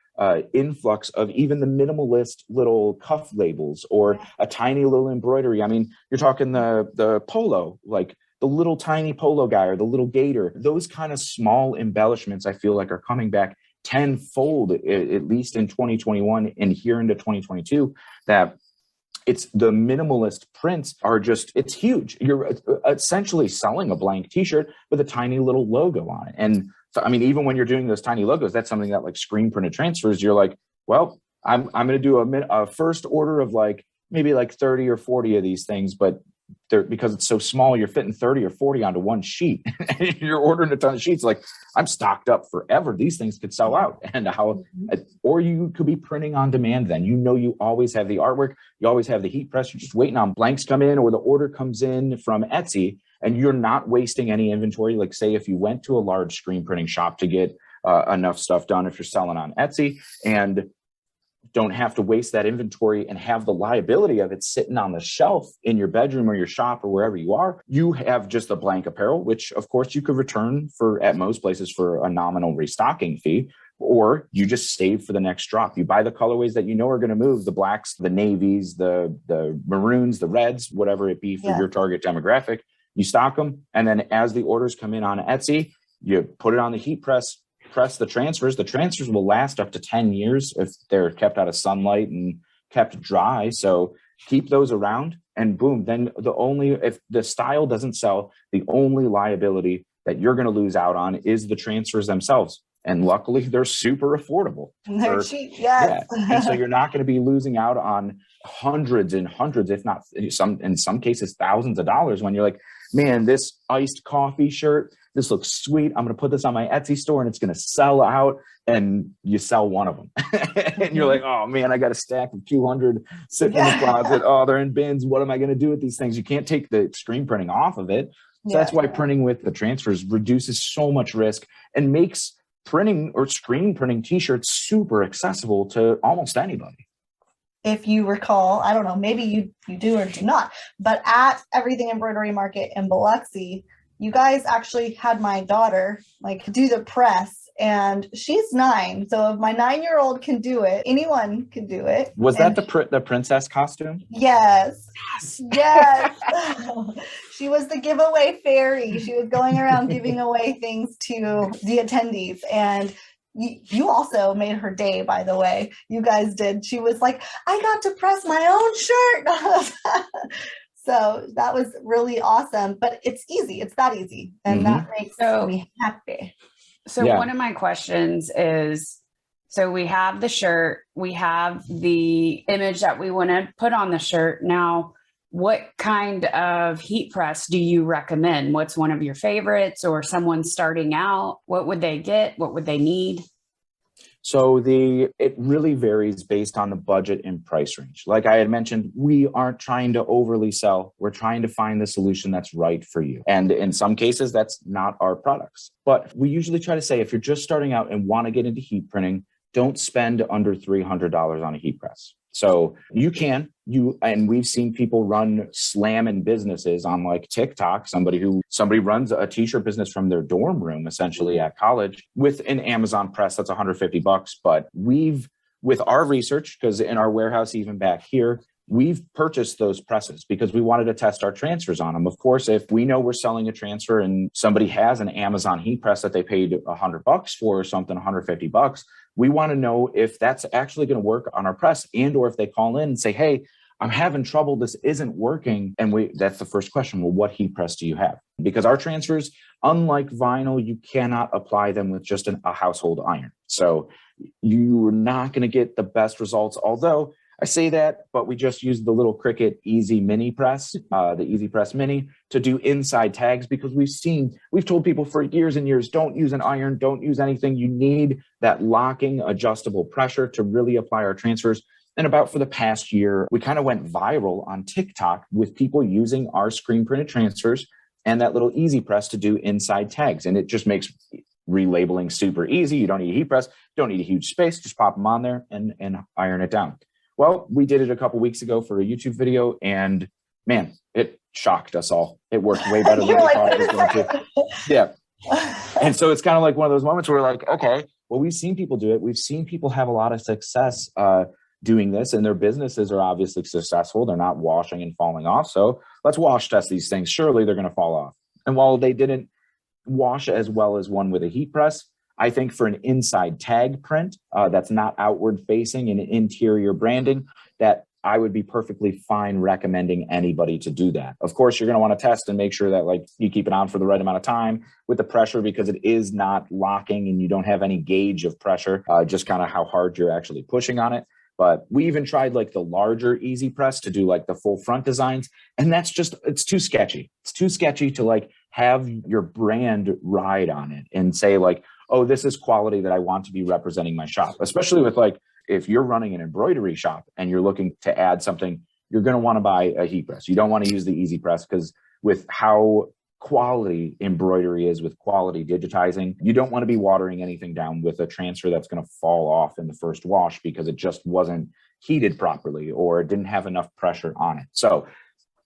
influx of even the minimalist little cuff labels or a tiny little embroidery. I mean, you're talking the polo, like the little tiny polo guy or the little gator. Those kind of small embellishments I feel like are coming back tenfold, at least in 2021 and here into 2022, that it's the minimalist prints are just, it's huge. You're essentially selling a blank t-shirt with a tiny little logo on it. And so, I mean, even when you're doing those tiny logos, that's something that like screen printed transfers, you're like, well, I'm going to do a first order of like maybe like 30 or 40 of these things, but because it's so small, you're fitting 30 or 40 onto one sheet. And you're ordering a ton of sheets. Like, I'm stocked up forever. These things could sell out. And or you could be printing on demand then. You always have the artwork. You always have the heat press. You're just waiting on blanks come in or the order comes in from Etsy and you're not wasting any inventory. Like say if you went to a large screen printing shop to get enough stuff done, if you're selling on Etsy and don't have to waste that inventory and have the liability of it sitting on the shelf in your bedroom or your shop or wherever you are. You have just a blank apparel, which of course you could return at most places for a nominal restocking fee, or you just save for the next drop. You buy the colorways that you know are going to move, the blacks, the navies, the maroons, the reds, whatever it be for your target demographic. You stock them. And then as the orders come in on Etsy, you put it on the heat press the transfers. The transfers will last up to 10 years if they're kept out of sunlight and kept dry. So keep those around and boom. Then if the style doesn't sell, the only liability that you're going to lose out on is the transfers themselves. And luckily they're super affordable. They're cheap. Yes. Yeah. And so you're not going to be losing out on hundreds and hundreds, if not in some cases, thousands of dollars when you're like, man, this iced coffee shirt, this looks sweet. I'm going to put this on my Etsy store and it's going to sell out. And you sell one of them. And you're like, oh man, I got a stack of 200 sitting in the closet. Oh, they're in bins. What am I going to do with these things? You can't take the screen printing off of it. So that's why printing with the transfers reduces so much risk and makes printing or screen printing t-shirts super accessible to almost anybody. If you recall, I don't know, maybe you do or do not, but at Everything Embroidery Market in Biloxi, you guys actually had my daughter like do the press, and she's 9. So if my 9-year-old can do it, anyone can do it. Was that the princess costume? Yes. Yes. She was the giveaway fairy. She was going around giving away things to the attendees. And you also made her day, by the way. You guys did. She was like, I got to press my own shirt. So that was really awesome. But it's easy. It's that easy. And that makes me happy. So one of my questions is, so we have the shirt, we have the image that we want to put on the shirt. Now, what kind of heat press do you recommend? What's one of your favorites, or someone starting out? What would they get? What would they need? So it really varies based on the budget and price range. Like I had mentioned, we aren't trying to overly sell. We're trying to find the solution that's right for you. And in some cases, that's not our products. But we usually try to say, if you're just starting out and want to get into heat printing, don't spend under $300 on a heat press. So and we've seen people run slamming businesses on like TikTok, somebody runs a t-shirt business from their dorm room, essentially at college, with an Amazon press that's $150. But with our research, because in our warehouse, even back here, we've purchased those presses because we wanted to test our transfers on them. Of course, if we know we're selling a transfer and somebody has an Amazon heat press that they paid $100 for or something, $150, we want to know if that's actually going to work on our press, and or if they call in and say, hey, I'm having trouble, this isn't working. And that's the first question. Well, what heat press do you have? Because our transfers, unlike vinyl, you cannot apply them with just a household iron. So you're not going to get the best results. Although I say that, but we just used the little Cricut Easy Mini press, the Easy Press Mini, to do inside tags, because we've told people for years and years, don't use an iron, don't use anything. You need that locking adjustable pressure to really apply our transfers. And about for the past year, we kind of went viral on TikTok with people using our screen printed transfers and that little Easy Press to do inside tags. And it just makes relabeling super easy. You don't need a heat press, don't need a huge space, just pop them on there and iron it down. Well, we did it a couple weeks ago for a YouTube video, and man, it shocked us all. It worked way better than we thought it was going to. Yeah. And so it's kind of like one of those moments where we're like, okay, well, we've seen people do it. We've seen people have a lot of success doing this, and their businesses are obviously successful. They're not washing and falling off. So let's wash test these things. Surely they're going to fall off. And while they didn't wash as well as one with a heat press, I think for an inside tag print that's not outward facing and interior branding, that I would be perfectly fine recommending anybody to do that. Of course, you're going to want to test and make sure that like you keep it on for the right amount of time with the pressure, because it is not locking and you don't have any gauge of pressure, just kind of how hard you're actually pushing on it. But we even tried like the larger Easy Press to do like the full front designs. And it's too sketchy. It's too sketchy to like have your brand ride on it and say like, oh, this is quality that I want to be representing my shop, especially with like, if you're running an embroidery shop and you're looking to add something, you're going to want to buy a heat press. You don't want to use the Easy Press, because with how quality embroidery is, with quality digitizing, you don't want to be watering anything down with a transfer that's going to fall off in the first wash because it just wasn't heated properly or it didn't have enough pressure on it. So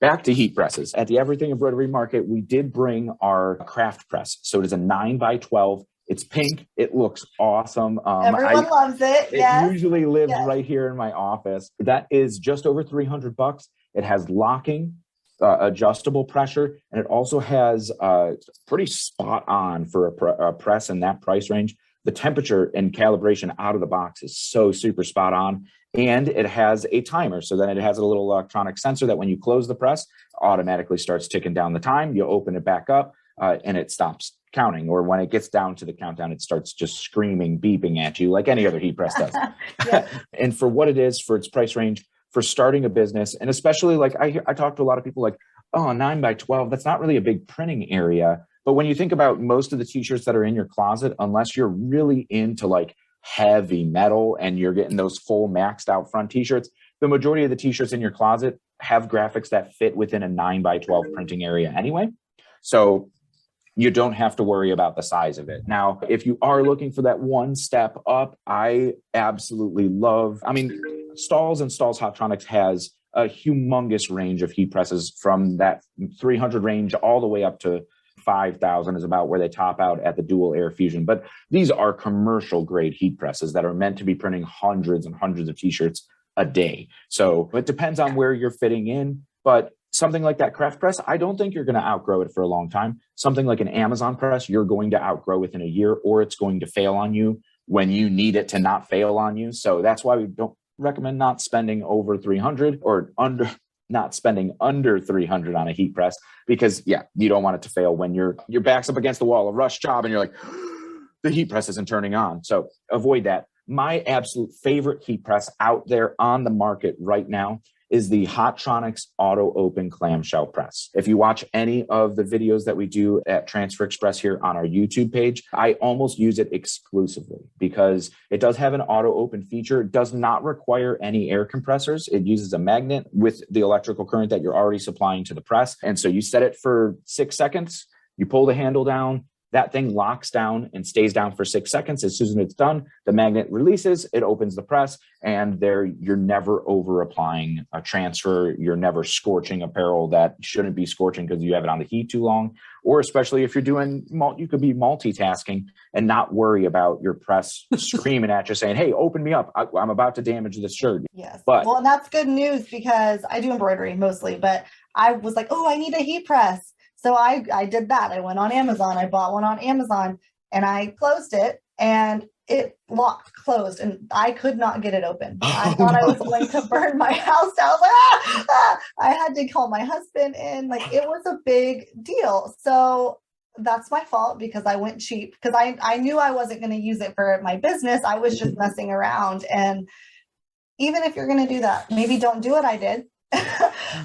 back to heat presses. At the Everything Embroidery Market, we did bring our craft press. So it is a 9x12. It's pink. It looks awesome. Everyone loves it. It usually lives right here in my office. That is just over $300. It has locking, adjustable pressure, and it also has pretty spot on for a press in that price range. The temperature and calibration out of the box is so super spot on. And it has a timer. So then it has a little electronic sensor that when you close the press, automatically starts ticking down the time. You open it back up and it stops counting. Or when it gets down to the countdown, it starts just screaming, beeping at you like any other heat press does. And for what it is, for its price range, for starting a business, and especially like I talk to a lot of people like, oh, 9x12, that's not really a big printing area. But when you think about most of the t-shirts that are in your closet, unless you're really into like heavy metal and you're getting those full maxed out front t-shirts, the majority of the t-shirts in your closet have graphics that fit within a 9x12 printing area anyway. So you don't have to worry about the size of it. Now, if you are looking for that one step up, I absolutely love, Stahls and Stahls Hoptronics has a humongous range of heat presses from that 300 range all the way up to 5,000 is about where they top out at the dual air fusion. But these are commercial grade heat presses that are meant to be printing hundreds and hundreds of t-shirts a day. So it depends on where you're fitting in, but something like that craft press, I don't think you're going to outgrow it for a long time. Something like an Amazon press, you're going to outgrow within a year, or it's going to fail on you when you need it to not fail on you. So that's why we don't recommend not spending over 300 or not spending under 300 on a heat press, because you don't want it to fail when your back's up against the wall, a rush job, and you're like, the heat press isn't turning on. So avoid that. My absolute favorite heat press out there on the market right now is the Hotronix Auto Open Clamshell Press. If you watch any of the videos that we do at Transfer Express here on our YouTube page, I almost use it exclusively because it does have an auto open feature. It does not require any air compressors. It uses a magnet with the electrical current that you're already supplying to the press. And so you set it for 6 seconds, you pull the handle down, that thing locks down and stays down for 6 seconds. As soon as it's done, the magnet releases, it opens the press, and you're never over applying a transfer. You're never scorching apparel that shouldn't be scorching because you have it on the heat too long. Or especially if you're doing, you could be multitasking and not worry about your press screaming at you saying, hey, open me up. I'm about to damage this shirt. Yes. Well, and that's good news because I do embroidery mostly, but I was like, oh, I need a heat press. So I did that. I went on Amazon, I bought one on Amazon, and I closed it, and it closed, and I could not get it open. I thought I was going to burn my house down. I was like, I had to call my husband in. Like, it was a big deal. So that's my fault because I went cheap because I knew I wasn't going to use it for my business. I was just messing around. And even if you're going to do that, maybe don't do what I did.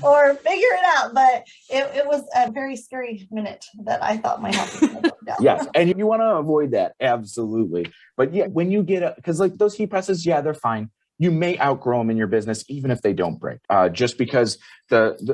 Or figure it out, but it was a very scary minute that I thought my house was going to burn down. Yes, and you want to avoid that, absolutely. But yeah, when you get because like those heat presses, yeah, they're fine. You may outgrow them in your business, even if they don't break, just because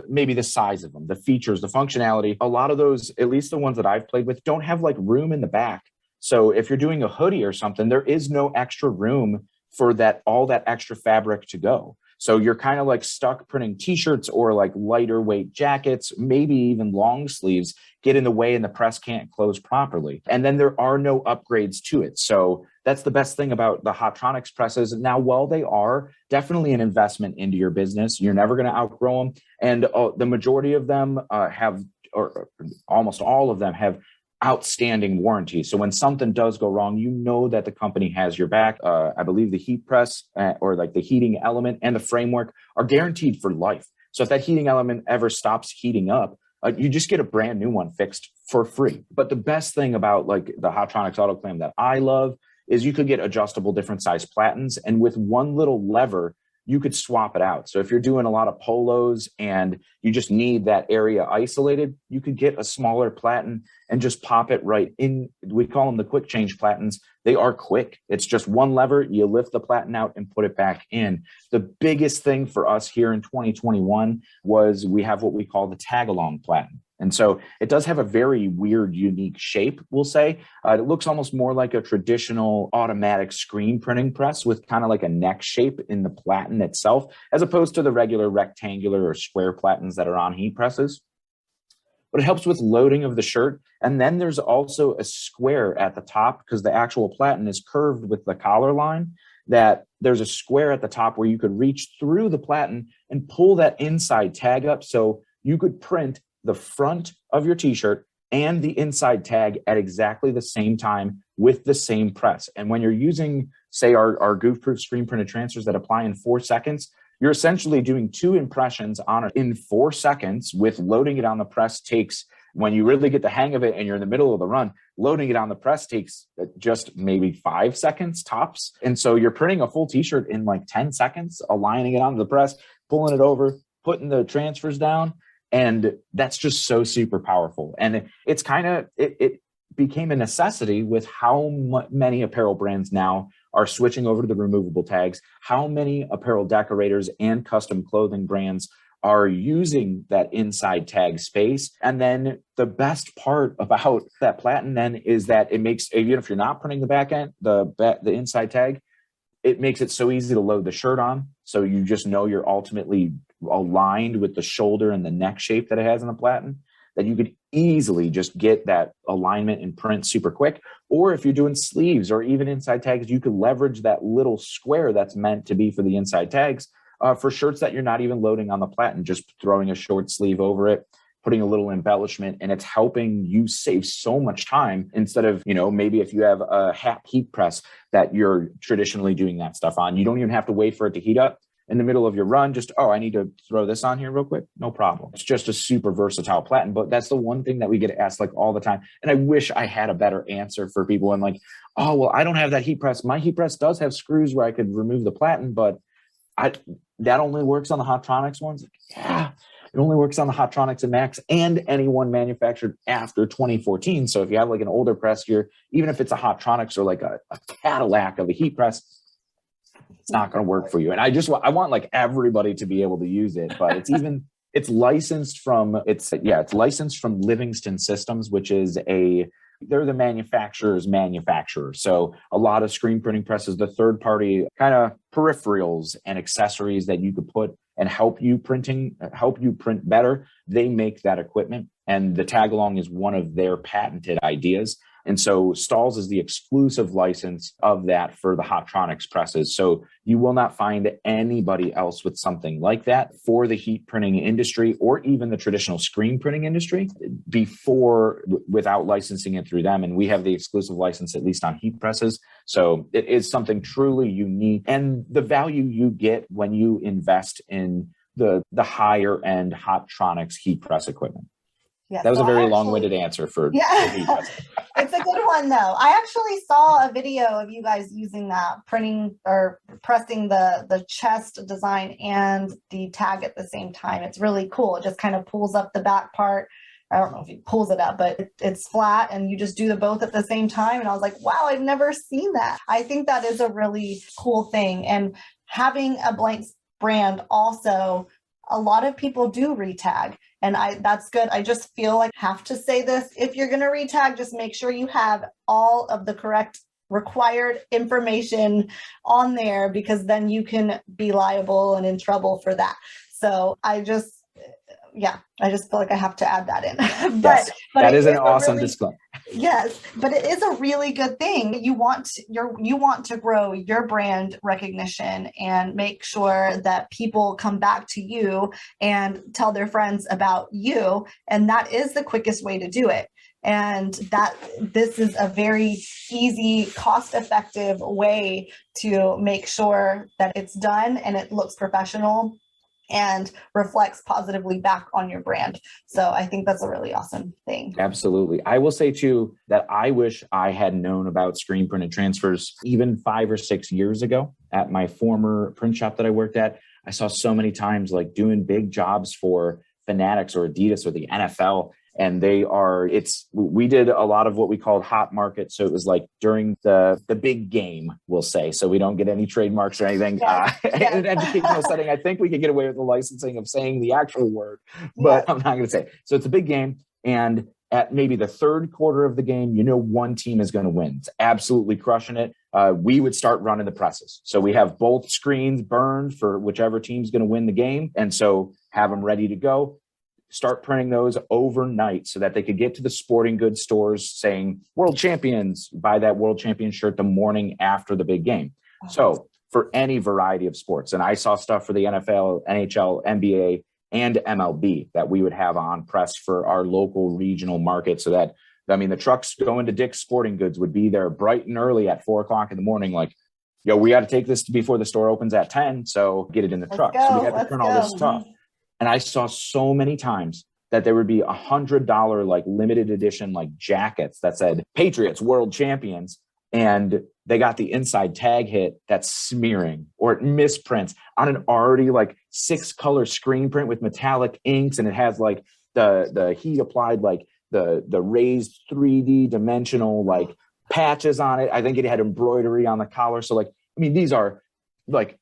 maybe the size of them, the features, the functionality. A lot of those, at least the ones that I've played with, don't have like room in the back. So if you're doing a hoodie or something, there is no extra room for all that extra fabric to go. So you're kind of like stuck printing t-shirts or like lighter weight jackets, maybe even long sleeves get in the way and the press can't close properly. And then there are no upgrades to it. So that's the best thing about the Hotronix presses. Now, while they are definitely an investment into your business, you're never going to outgrow them. And the majority of them or almost all of them have outstanding warranty. So when something does go wrong, you know that the company has your back. I believe the heat press or like the heating element and the framework are guaranteed for life. So if that heating element ever stops heating up, you just get a brand new one fixed for free. But the best thing about like the Hotronix AutoClam that I love is you could get adjustable different size platens, and with one little lever, you could swap it out. So if you're doing a lot of polos and you just need that area isolated, you could get a smaller platen and just pop it right in. We call them the quick change platens. They are quick. It's just one lever. You lift the platen out and put it back in. The biggest thing for us here in 2021 was we have what we call the tag along platen. And so it does have a very weird, unique shape, we'll say. It looks almost more like a traditional automatic screen printing press with kind of like a neck shape in the platen itself, as opposed to the regular rectangular or square platens that are on heat presses. But it helps with loading of the shirt. And then there's also a square at the top because the actual platen is curved with the collar line, that there's a square at the top where you could reach through the platen and pull that inside tag up. So you could print the front of your t-shirt and the inside tag at exactly the same time with the same press. And when you're using, say, our goof-proof screen printed transfers that apply in 4 seconds, you're essentially doing 2 impressions on it in 4 seconds, with loading it on the press takes, when you really get the hang of it and you're in the middle of the run, loading it on the press takes just maybe 5 seconds tops. And so you're printing a full t-shirt in like 10 seconds, aligning it onto the press, pulling it over, putting the transfers down. And that's just so super powerful. And it's kind of, it became a necessity with how many apparel brands now are switching over to the removable tags, how many apparel decorators and custom clothing brands are using that inside tag space. And then the best part about that platen then is that it makes, even if you're not printing the back end, the inside tag, it makes it so easy to load the shirt on. So you just know you're ultimately aligned with the shoulder and the neck shape that it has in the platen, that you could easily just get that alignment and print super quick. Or if you're doing sleeves or even inside tags, you could leverage that little square that's meant to be for the inside tags for shirts that you're not even loading on the platen, just throwing a short sleeve over it, putting a little embellishment, and it's helping you save so much time instead of, maybe if you have a hat heat press that you're traditionally doing that stuff on, you don't even have to wait for it to heat up. In the middle of your run, just, I need to throw this on here real quick. No problem. It's just a super versatile platen, but that's the one thing that we get asked like all the time. And I wish I had a better answer for people. And like, I don't have that heat press. My heat press does have screws where I could remove the platen, but that only works on the Hotronics ones. Yeah, it only works on the Hotronics and Max and any one manufactured after 2014. So if you have like an older press here, even if it's a Hotronics or like a Cadillac of a heat press, it's not going to work for you. And I want like everybody to be able to use it, but it's licensed from Livingston Systems, which is they're the manufacturer's manufacturer. So a lot of screen printing presses, the third party kind of peripherals and accessories that you could put and help you print better, they make that equipment. And the tag along is one of their patented ideas. And so Stahls is the exclusive license of that for the Hotronics presses. So you will not find anybody else with something like that for the heat printing industry or even the traditional screen printing industry without licensing it through them. And we have the exclusive license, at least on heat presses. So it is something truly unique. And the value you get when you invest in the higher end Hotronics heat press equipment. Yeah, that was a very long-winded answer for it's a good one though. I actually saw a video of you guys using that, printing or pressing the chest design and the tag at the same time. It's really cool. It just kind of pulls up the back part. I don't know if it pulls it up, but it's flat and you just do the both at the same time. And I was like, wow, I've never seen that. I think that is a really cool thing. And having a blank brand also, a lot of people do retag. And that's good. I just feel like I have to say this. If you're going to retag, just make sure you have all of the correct required information on there, because then you can be liable and in trouble for that. So I just feel like I have to add that in. but that is an awesome disclaimer. Yes, but it is a really good thing. You want to grow your brand recognition and make sure that people come back to you and tell their friends about you. And that is the quickest way to do it. And that this is a very easy, cost-effective way to make sure that it's done and it looks professional and reflects positively back on your brand. So I think that's a really awesome thing. Absolutely. I will say too, that I wish I had known about screen printed transfers even 5 or 6 years ago at my former print shop that I worked at. I saw so many times like doing big jobs for Fanatics or Adidas or the NFL. And we did a lot of what we called hot market. So it was like during the big game, we'll say, so we don't get any trademarks or anything. Yes. In an educational setting, I think we could get away with the licensing of saying the actual word, but I'm not going to say it. So it's a big game. And at maybe the third quarter of the game, one team is going to win. It's absolutely crushing it. We would start running the presses. So we have both screens burned for whichever team's going to win the game. And so have them ready to go. Start printing those overnight so that they could get to the sporting goods stores saying world champions, buy that world champion shirt the morning after the big game. So for any variety of sports, and I saw stuff for the NFL, NHL, NBA, and MLB that we would have on press for our local regional market. So that, the trucks going to Dick's Sporting Goods would be there bright and early at 4:00 in the morning. Like, we got to take this before the store opens at 10. So get it in the truck. So we had to print all this stuff. And I saw so many times that there would be $100 like limited edition like jackets that said Patriots World Champions, and they got the inside tag hit that's smearing or it misprints on an already like 6-color screen print with metallic inks, and it has like the heat applied like the raised 3D dimensional like patches on it. I think it had embroidery on the collar. So like, these are like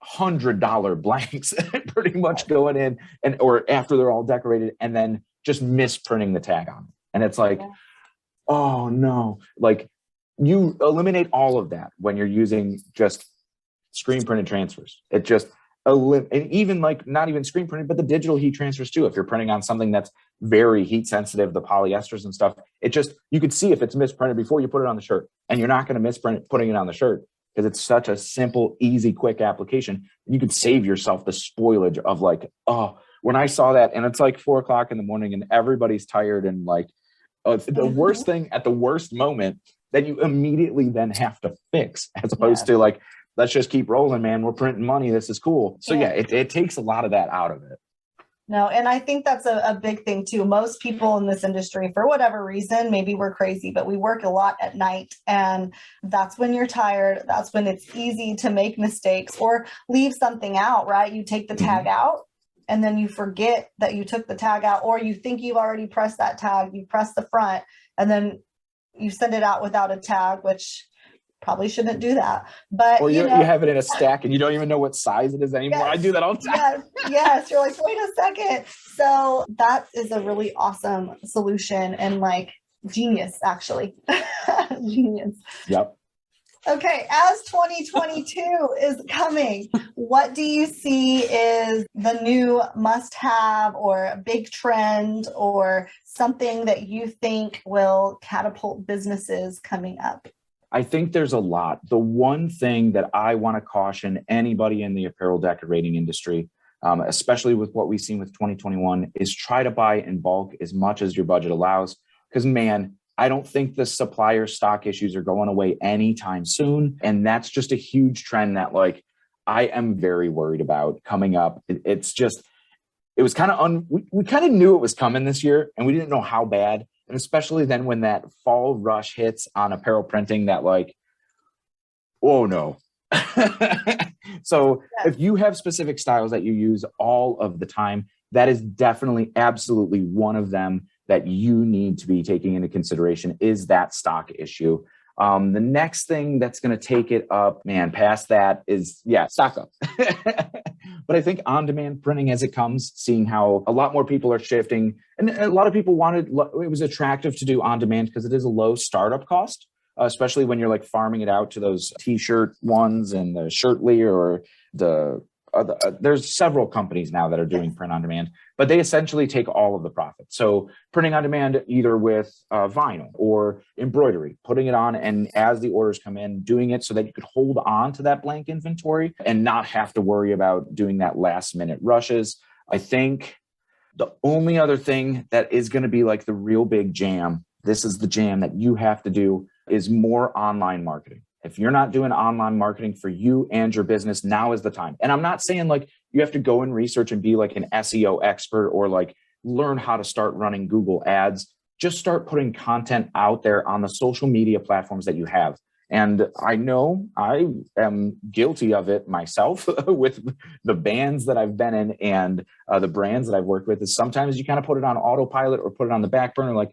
$100 blanks pretty much going in or after they're all decorated, and then just misprinting the tag on it. And it's like, oh no, like you eliminate all of that when you're using just screen printed transfers. It just, and even like not even screen printed, but the digital heat transfers too. If you're printing on something that's very heat sensitive, the polyesters and stuff, you could see if it's misprinted before you put it on the shirt, and you're not going to misprint it putting it on the shirt, because it's such a simple, easy, quick application. You could save yourself the spoilage of like, when I saw that, and it's like 4:00 in the morning and everybody's tired, and like the worst thing at the worst moment that you immediately then have to fix, as opposed to like, let's just keep rolling, man. We're printing money. This is cool. So it takes a lot of that out of it. No, and I think that's a big thing too. Most people in this industry, for whatever reason, maybe we're crazy, but we work a lot at night. And that's when you're tired. That's when it's easy to make mistakes or leave something out, right? You take the tag out and then you forget that you took the tag out, or you think you've already pressed that tag, you press the front, and then you send it out without a tag, which probably shouldn't do that. But or you have it in a stack and you don't even know what size it is anymore. Yes, I do that all the time. yes. You're like, wait a second. So that is a really awesome solution and like genius, actually. Genius. Yep. Okay, as 2022 is coming, what do you see is the new must-have or a big trend or something that you think will catapult businesses coming up? I think there's a lot. The one thing that I want to caution anybody in the apparel decorating industry, especially with what we've seen with 2021, is try to buy in bulk as much as your budget allows. Because man, I don't think the supplier stock issues are going away anytime soon. And that's just a huge trend that like I am very worried about coming up. It was kind of, we kind of knew it was coming this year and we didn't know how bad. And especially then when that fall rush hits on apparel printing, that like, oh no. So if you have specific styles that you use all of the time, that is definitely absolutely one of them that you need to be taking into consideration is that stock issue. The next thing that's going to take it up, man, past that is, stock up. But I think on-demand printing as it comes, seeing how a lot more people are shifting, and a lot of people it was attractive to do on-demand because it is a low startup cost, especially when you're like farming it out to those t-shirt ones and the Shirtly or there's several companies now that are doing print on demand, but they essentially take all of the profit. So printing on demand, either with vinyl or embroidery, putting it on, and as the orders come in, doing it so that you could hold on to that blank inventory and not have to worry about doing that last minute rushes. I think the only other thing that is going to be like the real big jam, this is the jam that you have to do, is more online marketing. If you're not doing online marketing for you and your business, now is the time. And I'm not saying like you have to go and research and be like an SEO expert or like learn how to start running Google ads. Just start putting content out there on the social media platforms that you have. And I know I am guilty of it myself with the bands that I've been in and the brands that I've worked with, is sometimes you kind of put it on autopilot or put it on the back burner, like,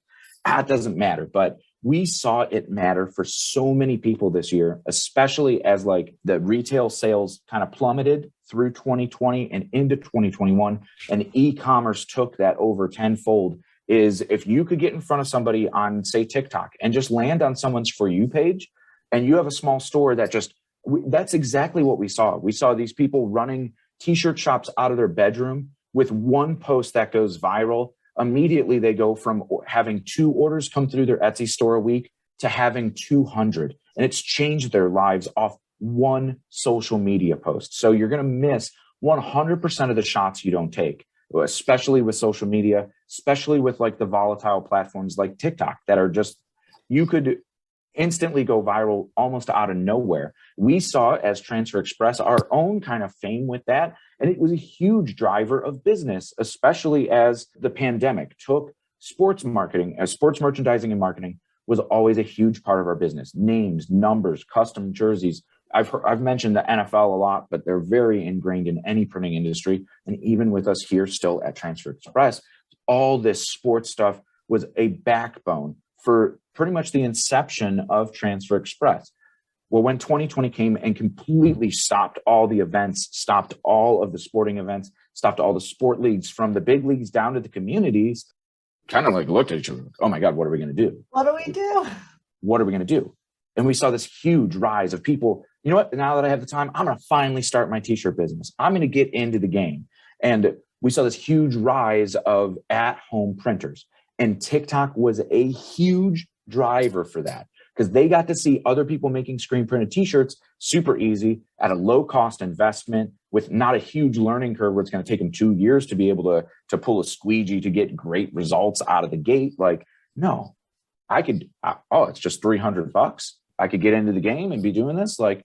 it doesn't matter. But we saw it matter for so many people this year, especially as like the retail sales kind of plummeted through 2020 and into 2021, and e-commerce took that over tenfold. Is if you could get in front of somebody on, say, TikTok and just land on someone's For You page, and you have a small store that that's exactly what we saw. We saw these people running t-shirt shops out of their bedroom with one post that goes viral. Immediately they go from having 2 orders come through their Etsy store a week to having 200. And it's changed their lives off one social media post. So you're going to miss 100% of the shots you don't take, especially with social media, especially with like the volatile platforms like TikTok that are just, you could instantly go viral almost out of nowhere. We saw as Transfer Express our own kind of fame with that. And it was a huge driver of business, especially as the pandemic took sports marketing, as sports merchandising and marketing was always a huge part of our business. Names, numbers, custom jerseys. I've mentioned the NFL a lot, but they're very ingrained in any printing industry. And even with us here still at Transfer Express, all this sports stuff was a backbone for pretty much the inception of Transfer Express. Well, when 2020 came and completely stopped all the events, stopped all of the sporting events, stopped all the sport leagues from the big leagues down to the communities, kind of like looked at each other, oh my God, what are we going to do? What do we do? What are we going to do? And we saw this huge rise of people, you know what, now that I have the time, I'm going to finally start my t-shirt business. I'm going to get into the game. And we saw this huge rise of at-home printers. And TikTok was a huge driver for that, because they got to see other people making screen printed t-shirts super easy at a low cost investment with not a huge learning curve where it's going to take them 2 years to be able to pull a squeegee to get great results out of the gate. Like, no, it's just $300. I could get into the game and be doing this. Like,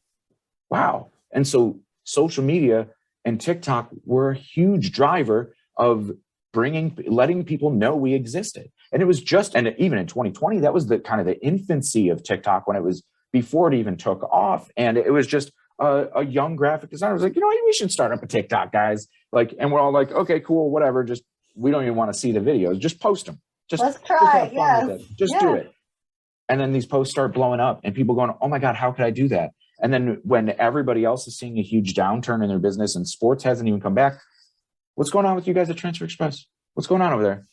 wow. And so social media and TikTok were a huge driver of letting people know we existed. And it was just, and even in 2020, that was the kind of the infancy of TikTok, when it was before it even took off. And it was just a young graphic designer was like, we should start up a TikTok, guys. Like, and we're all like, okay, cool, whatever. Just, we don't even want to see the videos. Just post them. Let's try. Just do it. And then these posts start blowing up and people going, oh my God, how could I do that? And then when everybody else is seeing a huge downturn in their business and sports hasn't even come back, what's going on with you guys at Transfer Express? What's going on over there?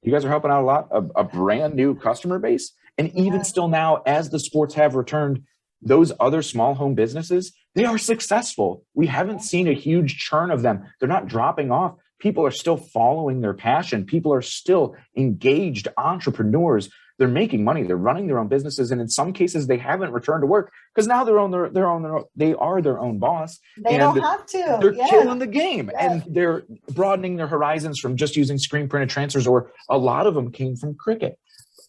You guys are helping out a lot, a brand new customer base. And even still now, as the sports have returned, those other small home businesses, they are successful. We haven't seen a huge churn of them. They're not dropping off. People are still following their passion. People are still engaged entrepreneurs. They're making money. They're running their own businesses. And in some cases, they haven't returned to work because now they are their own boss. They don't have to. They're killing the game. And they're broadening their horizons from just using screen printed transfers, or a lot of them came from Cricut.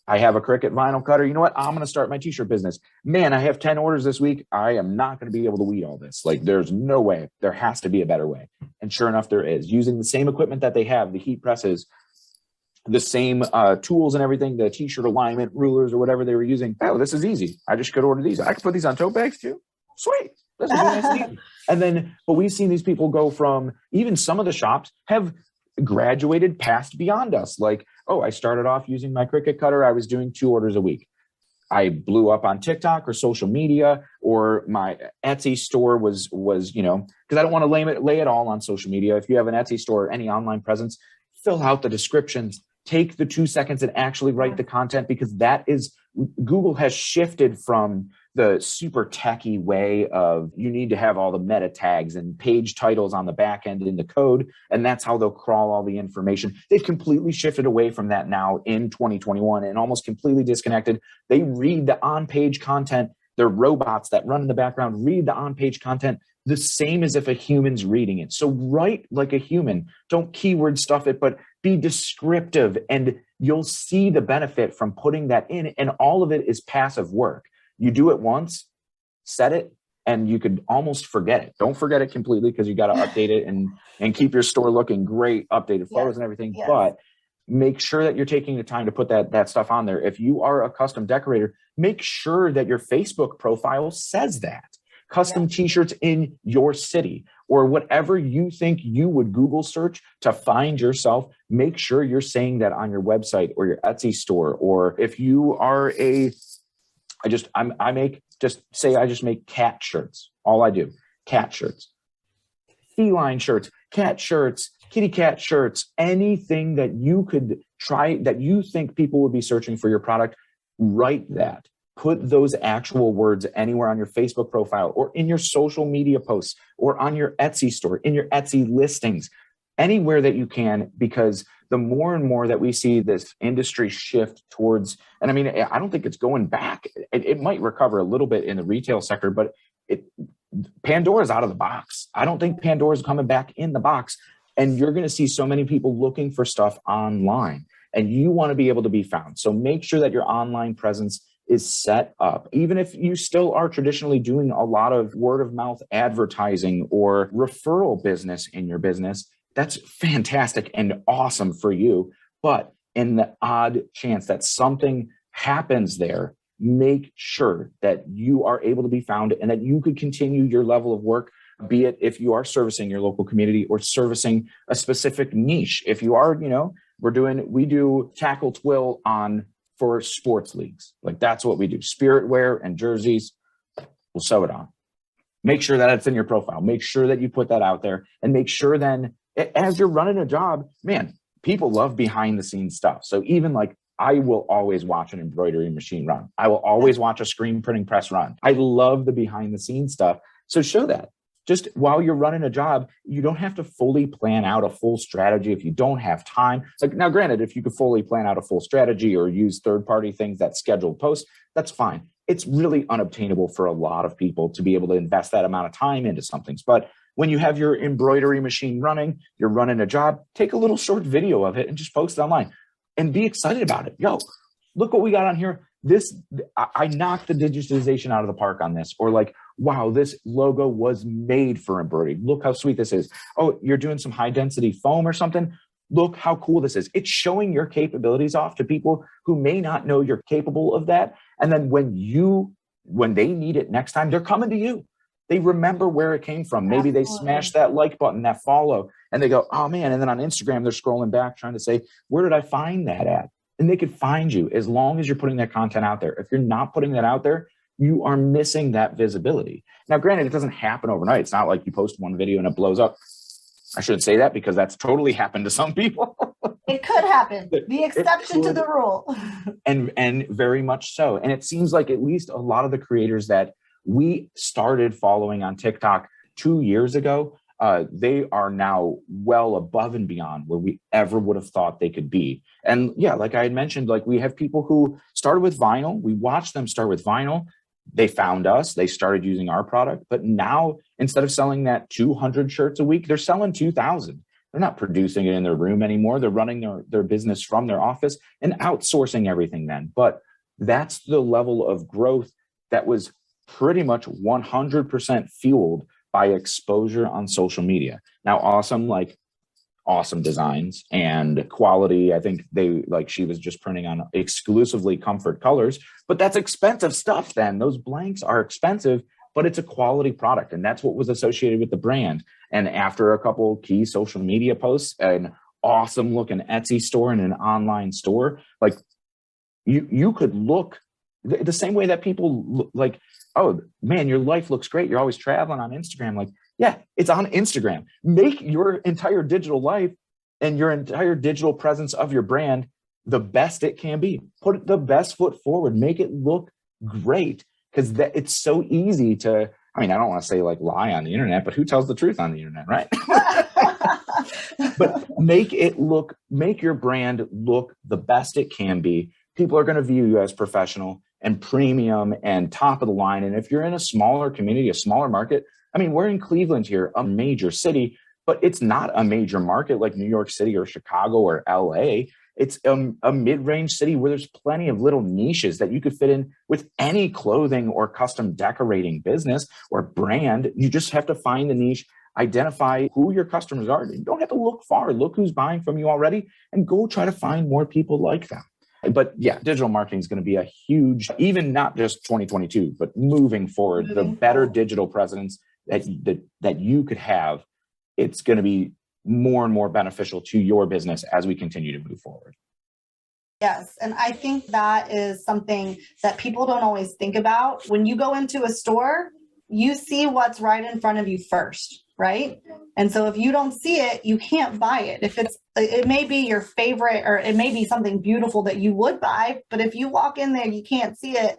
I have a Cricut vinyl cutter. You know what? I'm going to start my t-shirt business. Man, I have 10 orders this week. I am not going to be able to weed all this. Like, there's no way. There has to be a better way. And sure enough, there is. Using the same equipment that they have, the heat presses, the same tools and everything, the t-shirt alignment, rulers, or whatever they were using. Oh, this is easy. I just could order these. I could put these on tote bags too. Sweet. This is nice and easy. And then, but we've seen these people go from, even some of the shops have graduated past beyond us. Like, oh, I started off using my Cricut cutter. I was doing 2 orders a week. I blew up on TikTok or social media, or my Etsy store was, because I don't want to lay it all on social media. If you have an Etsy store or any online presence, fill out the descriptions, take the 2 seconds and actually write the content, because that is, Google has shifted from the super techy way of you need to have all the meta tags and page titles on the back end in the code, and that's how they'll crawl all the information. They've completely shifted away from that now in 2021 and almost completely disconnected. They read the on-page content. They're robots that run in the background, read the on-page content the same as if a human's reading it. So write like a human. Don't keyword stuff it, but be descriptive, and you'll see the benefit from putting that in. And all of it is passive work. You do it once, set it, and you could almost forget it. Don't forget it completely, because you got to update it and keep your store looking great, updated photos and everything. Yes. But make sure that you're taking the time to put that stuff on there. If you are a custom decorator, make sure that your Facebook profile says that. Custom t-shirts in your city, or whatever you think you would Google search to find yourself. Make sure you're saying that on your website or your Etsy store. Or if you are I just make cat shirts. All I do, cat shirts, feline shirts, cat shirts, kitty cat shirts, anything that you could try that you think people would be searching for your product, write that. Put those actual words anywhere on your Facebook profile or in your social media posts or on your Etsy store, in your Etsy listings, anywhere that you can, because the more and more that we see this industry shift towards, and I mean, I don't think it's going back. It might recover a little bit in the retail sector, but Pandora's out of the box. I don't think Pandora's coming back in the box. And you're going to see so many people looking for stuff online, and you want to be able to be found. So make sure that your online presence is set up. Even if you still are traditionally doing a lot of word of mouth advertising or referral business in your business, that's fantastic and awesome for you. But in the odd chance that something happens there, make sure that you are able to be found and that you could continue your level of work, be it if you are servicing your local community or servicing a specific niche. If you are, we do tackle twill for sports leagues. Like, that's what we do. Spirit wear and jerseys, we'll sew it on. Make sure that it's in your profile. Make sure that you put that out there, and make sure then as you're running a job, man, people love behind the scenes stuff. So even like, I will always watch an embroidery machine run. I will always watch a screen printing press run. I love the behind the scenes stuff. So show that. Just while you're running a job, you don't have to fully plan out a full strategy if you don't have time. Like, now, granted, if you could fully plan out a full strategy or use third-party things that scheduled posts, that's fine. It's really unobtainable for a lot of people to be able to invest that amount of time into something. But when you have your embroidery machine running, you're running a job, take a little short video of it and just post it online and be excited about it. Yo, look what we got on here. I knocked the digitization out of the park on this. Or like, wow, this logo was made for embroidery. Look how sweet this is. Oh, you're doing some high density foam or something. Look how cool this is. It's showing your capabilities off to people who may not know you're capable of that. And then when they need it next time, they're coming to you. They remember where it came from. Maybe they smash that like button, that follow, and they go, oh man. And then on Instagram, they're scrolling back trying to say, where did I find that at? And they could find you as long as you're putting that content out there. If you're not putting that out there, you are missing that visibility. Now, granted, it doesn't happen overnight. It's not like you post one video and it blows up. I shouldn't say that because that's totally happened to some people. It could happen. The exception to the rule. And very much so. And it seems like at least a lot of the creators that we started following on TikTok 2 years ago, they are now well above and beyond where we ever would have thought they could be. And yeah, like I had mentioned, like we have people who started with vinyl. We watched them start with vinyl. They found us, they started using our product, but now instead of selling that 200 shirts a week, they're selling 2,000. They're not producing it in their room anymore. They're running their business from their office and outsourcing everything then. But that's the level of growth that was pretty much 100% fueled by exposure on social media. Now, awesome designs and quality. I think she was just printing on exclusively comfort colors, but that's expensive stuff then. Those blanks are expensive, but it's a quality product. And that's what was associated with the brand. And after a couple key social media posts, an awesome looking Etsy store and an online store, like you could look the same way that people look, like, oh man, your life looks great. You're always traveling on Instagram. Like, yeah, it's on Instagram. Make your entire digital life and your entire digital presence of your brand the best it can be. Put the best foot forward. Make it look great, because it's so easy to, I mean, I don't want to say like lie on the internet, but who tells the truth on the internet, right? But make your brand look the best it can be. People are going to view you as professional and premium and top of the line. And if you're in a smaller community, a smaller market, I mean, we're in Cleveland here, a major city, but it's not a major market like New York City or Chicago or LA. It's a mid-range city where there's plenty of little niches that you could fit in with any clothing or custom decorating business or brand. You just have to find the niche, identify who your customers are. You don't have to look far. Look who's buying from you already and go try to find more people like them. But yeah, digital marketing is going to be a huge, even not just 2022, but moving forward, the better digital presence that you could have, it's going to be more and more beneficial to your business as we continue to move forward. Yes. And I think that is something that people don't always think about. When you go into a store, you see what's right in front of you first, right? And so if you don't see it, you can't buy it. It may be your favorite, or it may be something beautiful that you would buy, but if you walk in there, you can't see it.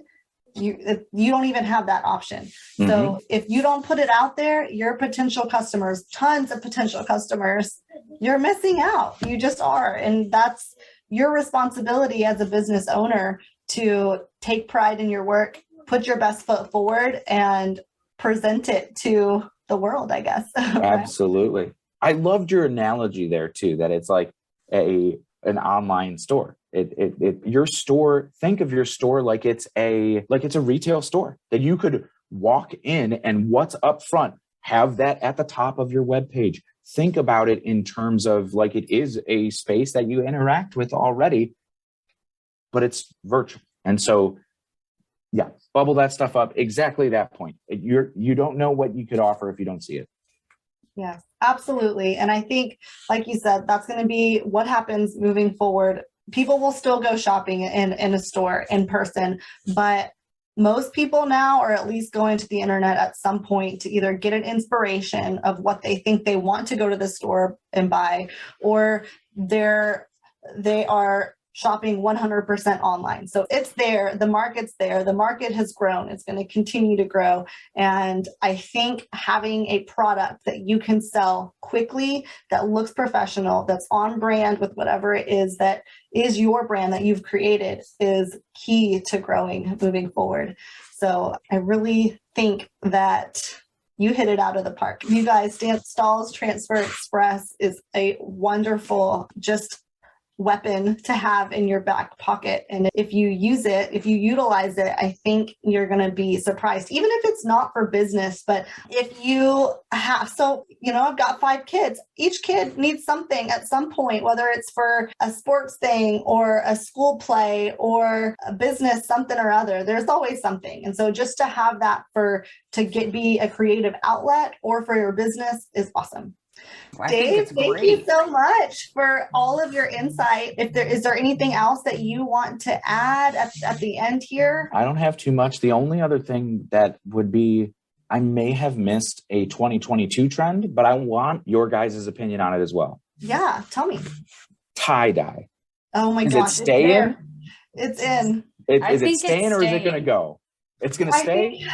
You don't even have that option. Mm-hmm. So if you don't put it out there, your potential customers, tons of potential customers, you're missing out. You just are. And that's your responsibility as a business owner to take pride in your work, put your best foot forward, and present it to the world, I guess. Absolutely. I loved your analogy there too, that it's like an online store. Your store, think of your store like it's a retail store that you could walk in, and what's up front, have that at the top of your webpage. Think about it in terms of like it is a space that you interact with already, but it's virtual. And so, yeah, bubble that stuff up. Exactly that point. You don't know what you could offer if you don't see it. Yes, absolutely. And I think, like you said, that's going to be what happens moving forward. People will still go shopping in a store in person, but most people now are at least going to the internet at some point to either get an inspiration of what they think they want to go to the store and buy, or they are shopping 100% online. So it's there, the market's there, the market has grown, it's going to continue to grow. And I think having a product that you can sell quickly, that looks professional, that's on brand with whatever it is that is your brand that you've created, is key to growing moving forward. So I really think that you hit it out of the park. You guys, Stahls Transfer Express is a wonderful, just weapon to have in your back pocket. And if you use it, if you utilize it, I think you're going to be surprised, even if it's not for business. But if you have, I've got 5 kids. Each kid needs something at some point, whether it's for a sports thing or a school play or a business, something or other. There's always something. And so just to have that be a creative outlet or for your business is awesome. Dave, thank you so much for all of your insight. Is there anything else that you want to add at the end here? I don't have too much. The only other thing that would be, I may have missed a 2022 trend, but I want your guys' opinion on it as well. Yeah, tell me. Tie-dye. Oh my gosh. gosh. Is it staying? It's in. Is it staying or is it going to go? It's going to stay?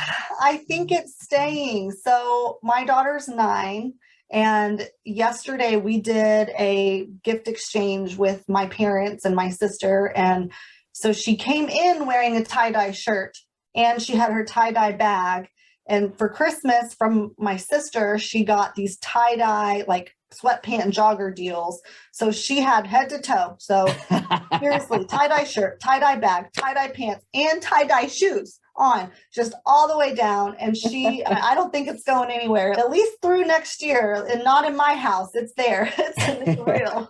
I think it's staying. So my daughter's 9. And yesterday we did a gift exchange with my parents and my sister. And so she came in wearing a tie-dye shirt and she had her tie-dye bag. And for Christmas from my sister, she got these tie-dye like sweatpant jogger deals. So she had head to toe. So seriously, tie-dye shirt, tie-dye bag, tie-dye pants, and tie-dye shoes on, just all the way down. And I don't think it's going anywhere, at least through next year, and not in my house. It's there. It's real.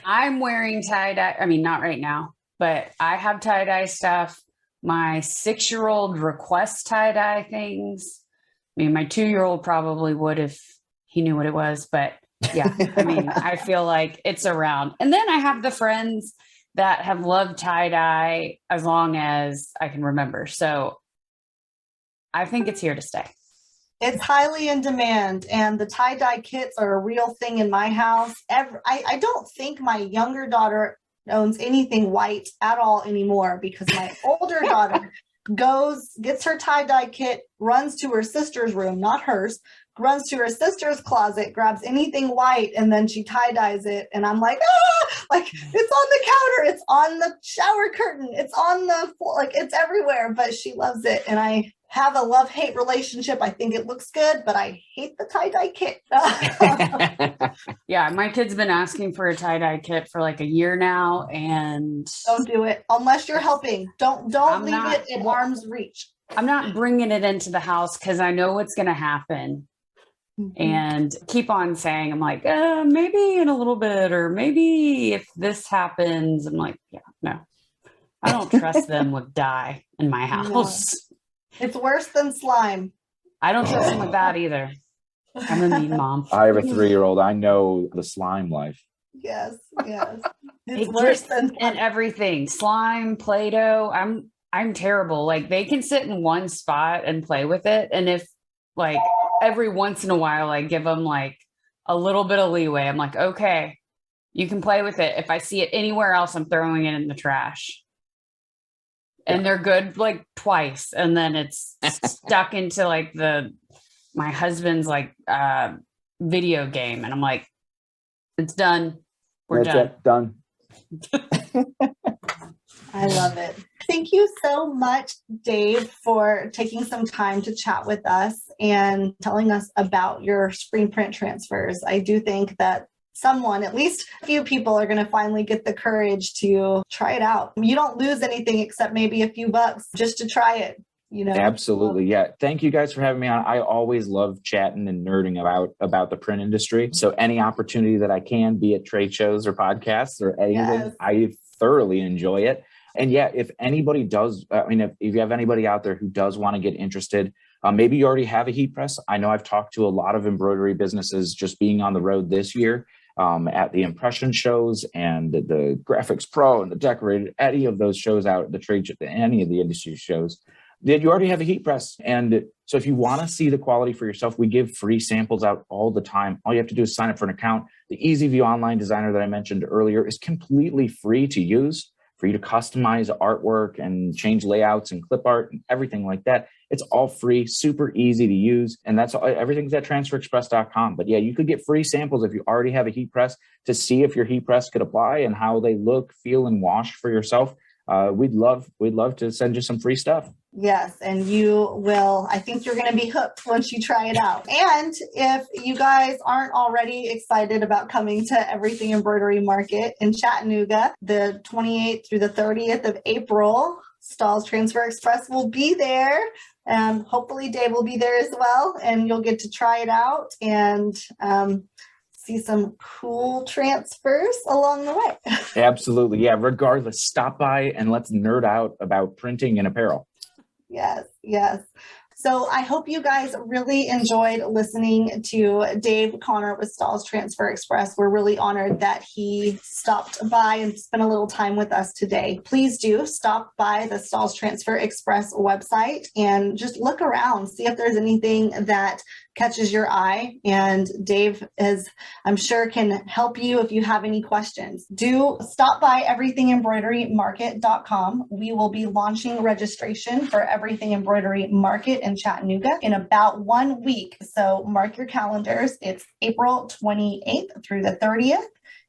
I'm wearing tie-dye. I mean, not right now, but I have tie-dye stuff. My 6-year-old requests tie-dye things. I mean, my 2-year-old probably would if he knew what it was, but yeah, I mean, I feel like it's around. And then I have the friends that have loved tie-dye as long as I can remember. So I think it's here to stay. It's highly in demand, and the tie-dye kits are a real thing in my house. I don't think my younger daughter owns anything white at all anymore, because my older daughter gets her tie-dye kit, runs to her sister's room, not hers, runs to her sister's closet, grabs anything white, and then she tie-dyes it. And I'm like, like it's on the counter, it's on the shower curtain, it's on the floor, like it's everywhere, but she loves it. And I have a love-hate relationship. I think it looks good, but I hate the tie-dye kit. Yeah, my kid's been asking for a tie-dye kit for like a year now, and don't do it unless you're helping. Don't leave it in arm's reach. I'm not bringing it into the house because I know what's going to happen. Mm-hmm. And keep on saying, I'm like, maybe in a little bit, or maybe if this happens. I'm like, yeah, no, I don't trust them with dye in my house. No. It's worse than slime. I don't trust them with that either. I'm a mean mom. I have a 3-year-old. I know the slime life. Yes. It's worse than and everything. Slime, Play-Doh. I'm terrible. Like, they can sit in one spot and play with it. And if like every once in a while I give them like a little bit of leeway, I'm like, okay, you can play with it. If I see it anywhere else, I'm throwing it in the trash. And they're good like twice, and then it's stuck into like my husband's like video game, and I'm like, it's done. We're done. I love it. Thank you so much, Dave, for taking some time to chat with us and telling us about your screen print transfers. I do think that at least a few people are going to finally get the courage to try it out. You don't lose anything except maybe a few bucks just to try it. Absolutely. Yeah. Thank you guys for having me on. I always love chatting and nerding about the print industry. So any opportunity that I can, be at trade shows or podcasts or anything, I thoroughly enjoy it. And yeah, if anybody does, if you have anybody out there who does want to get interested, maybe you already have a heat press. I know I've talked to a lot of embroidery businesses just being on the road this year. At the impression shows and the Graphics Pro and the Decorated, any of those shows out at the trade show, any of the industry shows, that you already have a heat press. And so if you want to see the quality for yourself, we give free samples out all the time. All you have to do is sign up for an account. The EasyView Online Designer that I mentioned earlier is completely free to use, for you to customize artwork and change layouts and clip art and everything like that. It's all free, super easy to use. And that's everything's at transferexpress.com. But yeah, you could get free samples if you already have a heat press to see if your heat press could apply and how they look, feel, and wash for yourself. We'd love to send you some free stuff. Yes, and you will, I think you're going to be hooked once you try it out. And if you guys aren't already excited about coming to Everything Embroidery Market in Chattanooga, the 28th through the 30th of April, Stahl's Transfer Express will be there. Hopefully Dave will be there as well, and you'll get to try it out and see some cool transfers along the way. Absolutely. Yeah. Regardless, stop by and let's nerd out about printing and apparel. Yes, yes. So I hope you guys really enjoyed listening to Dave Conner with Stahl's Transfer Express. We're really honored that he stopped by and spent a little time with us today. Please do stop by the Stahl's Transfer Express website and just look around, see if there's anything that catches your eye. And Dave I'm sure can help you if you have any questions. Do stop by everythingembroiderymarket.com. We will be launching registration for Everything Embroidery Market in Chattanooga in about 1 week. So mark your calendars. It's April 28th through the 30th.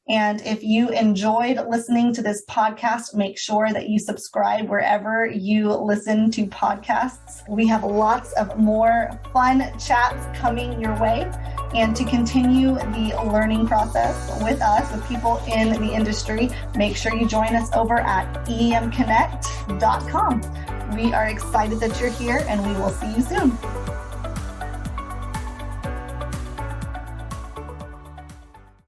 And if you enjoyed listening to this podcast, make sure that you subscribe wherever you listen to podcasts. We have lots of more fun chats coming your way. And to continue the learning process with us, with people in the industry, make sure you join us over at emconnect.com. We are excited that you're here, and we will see you soon.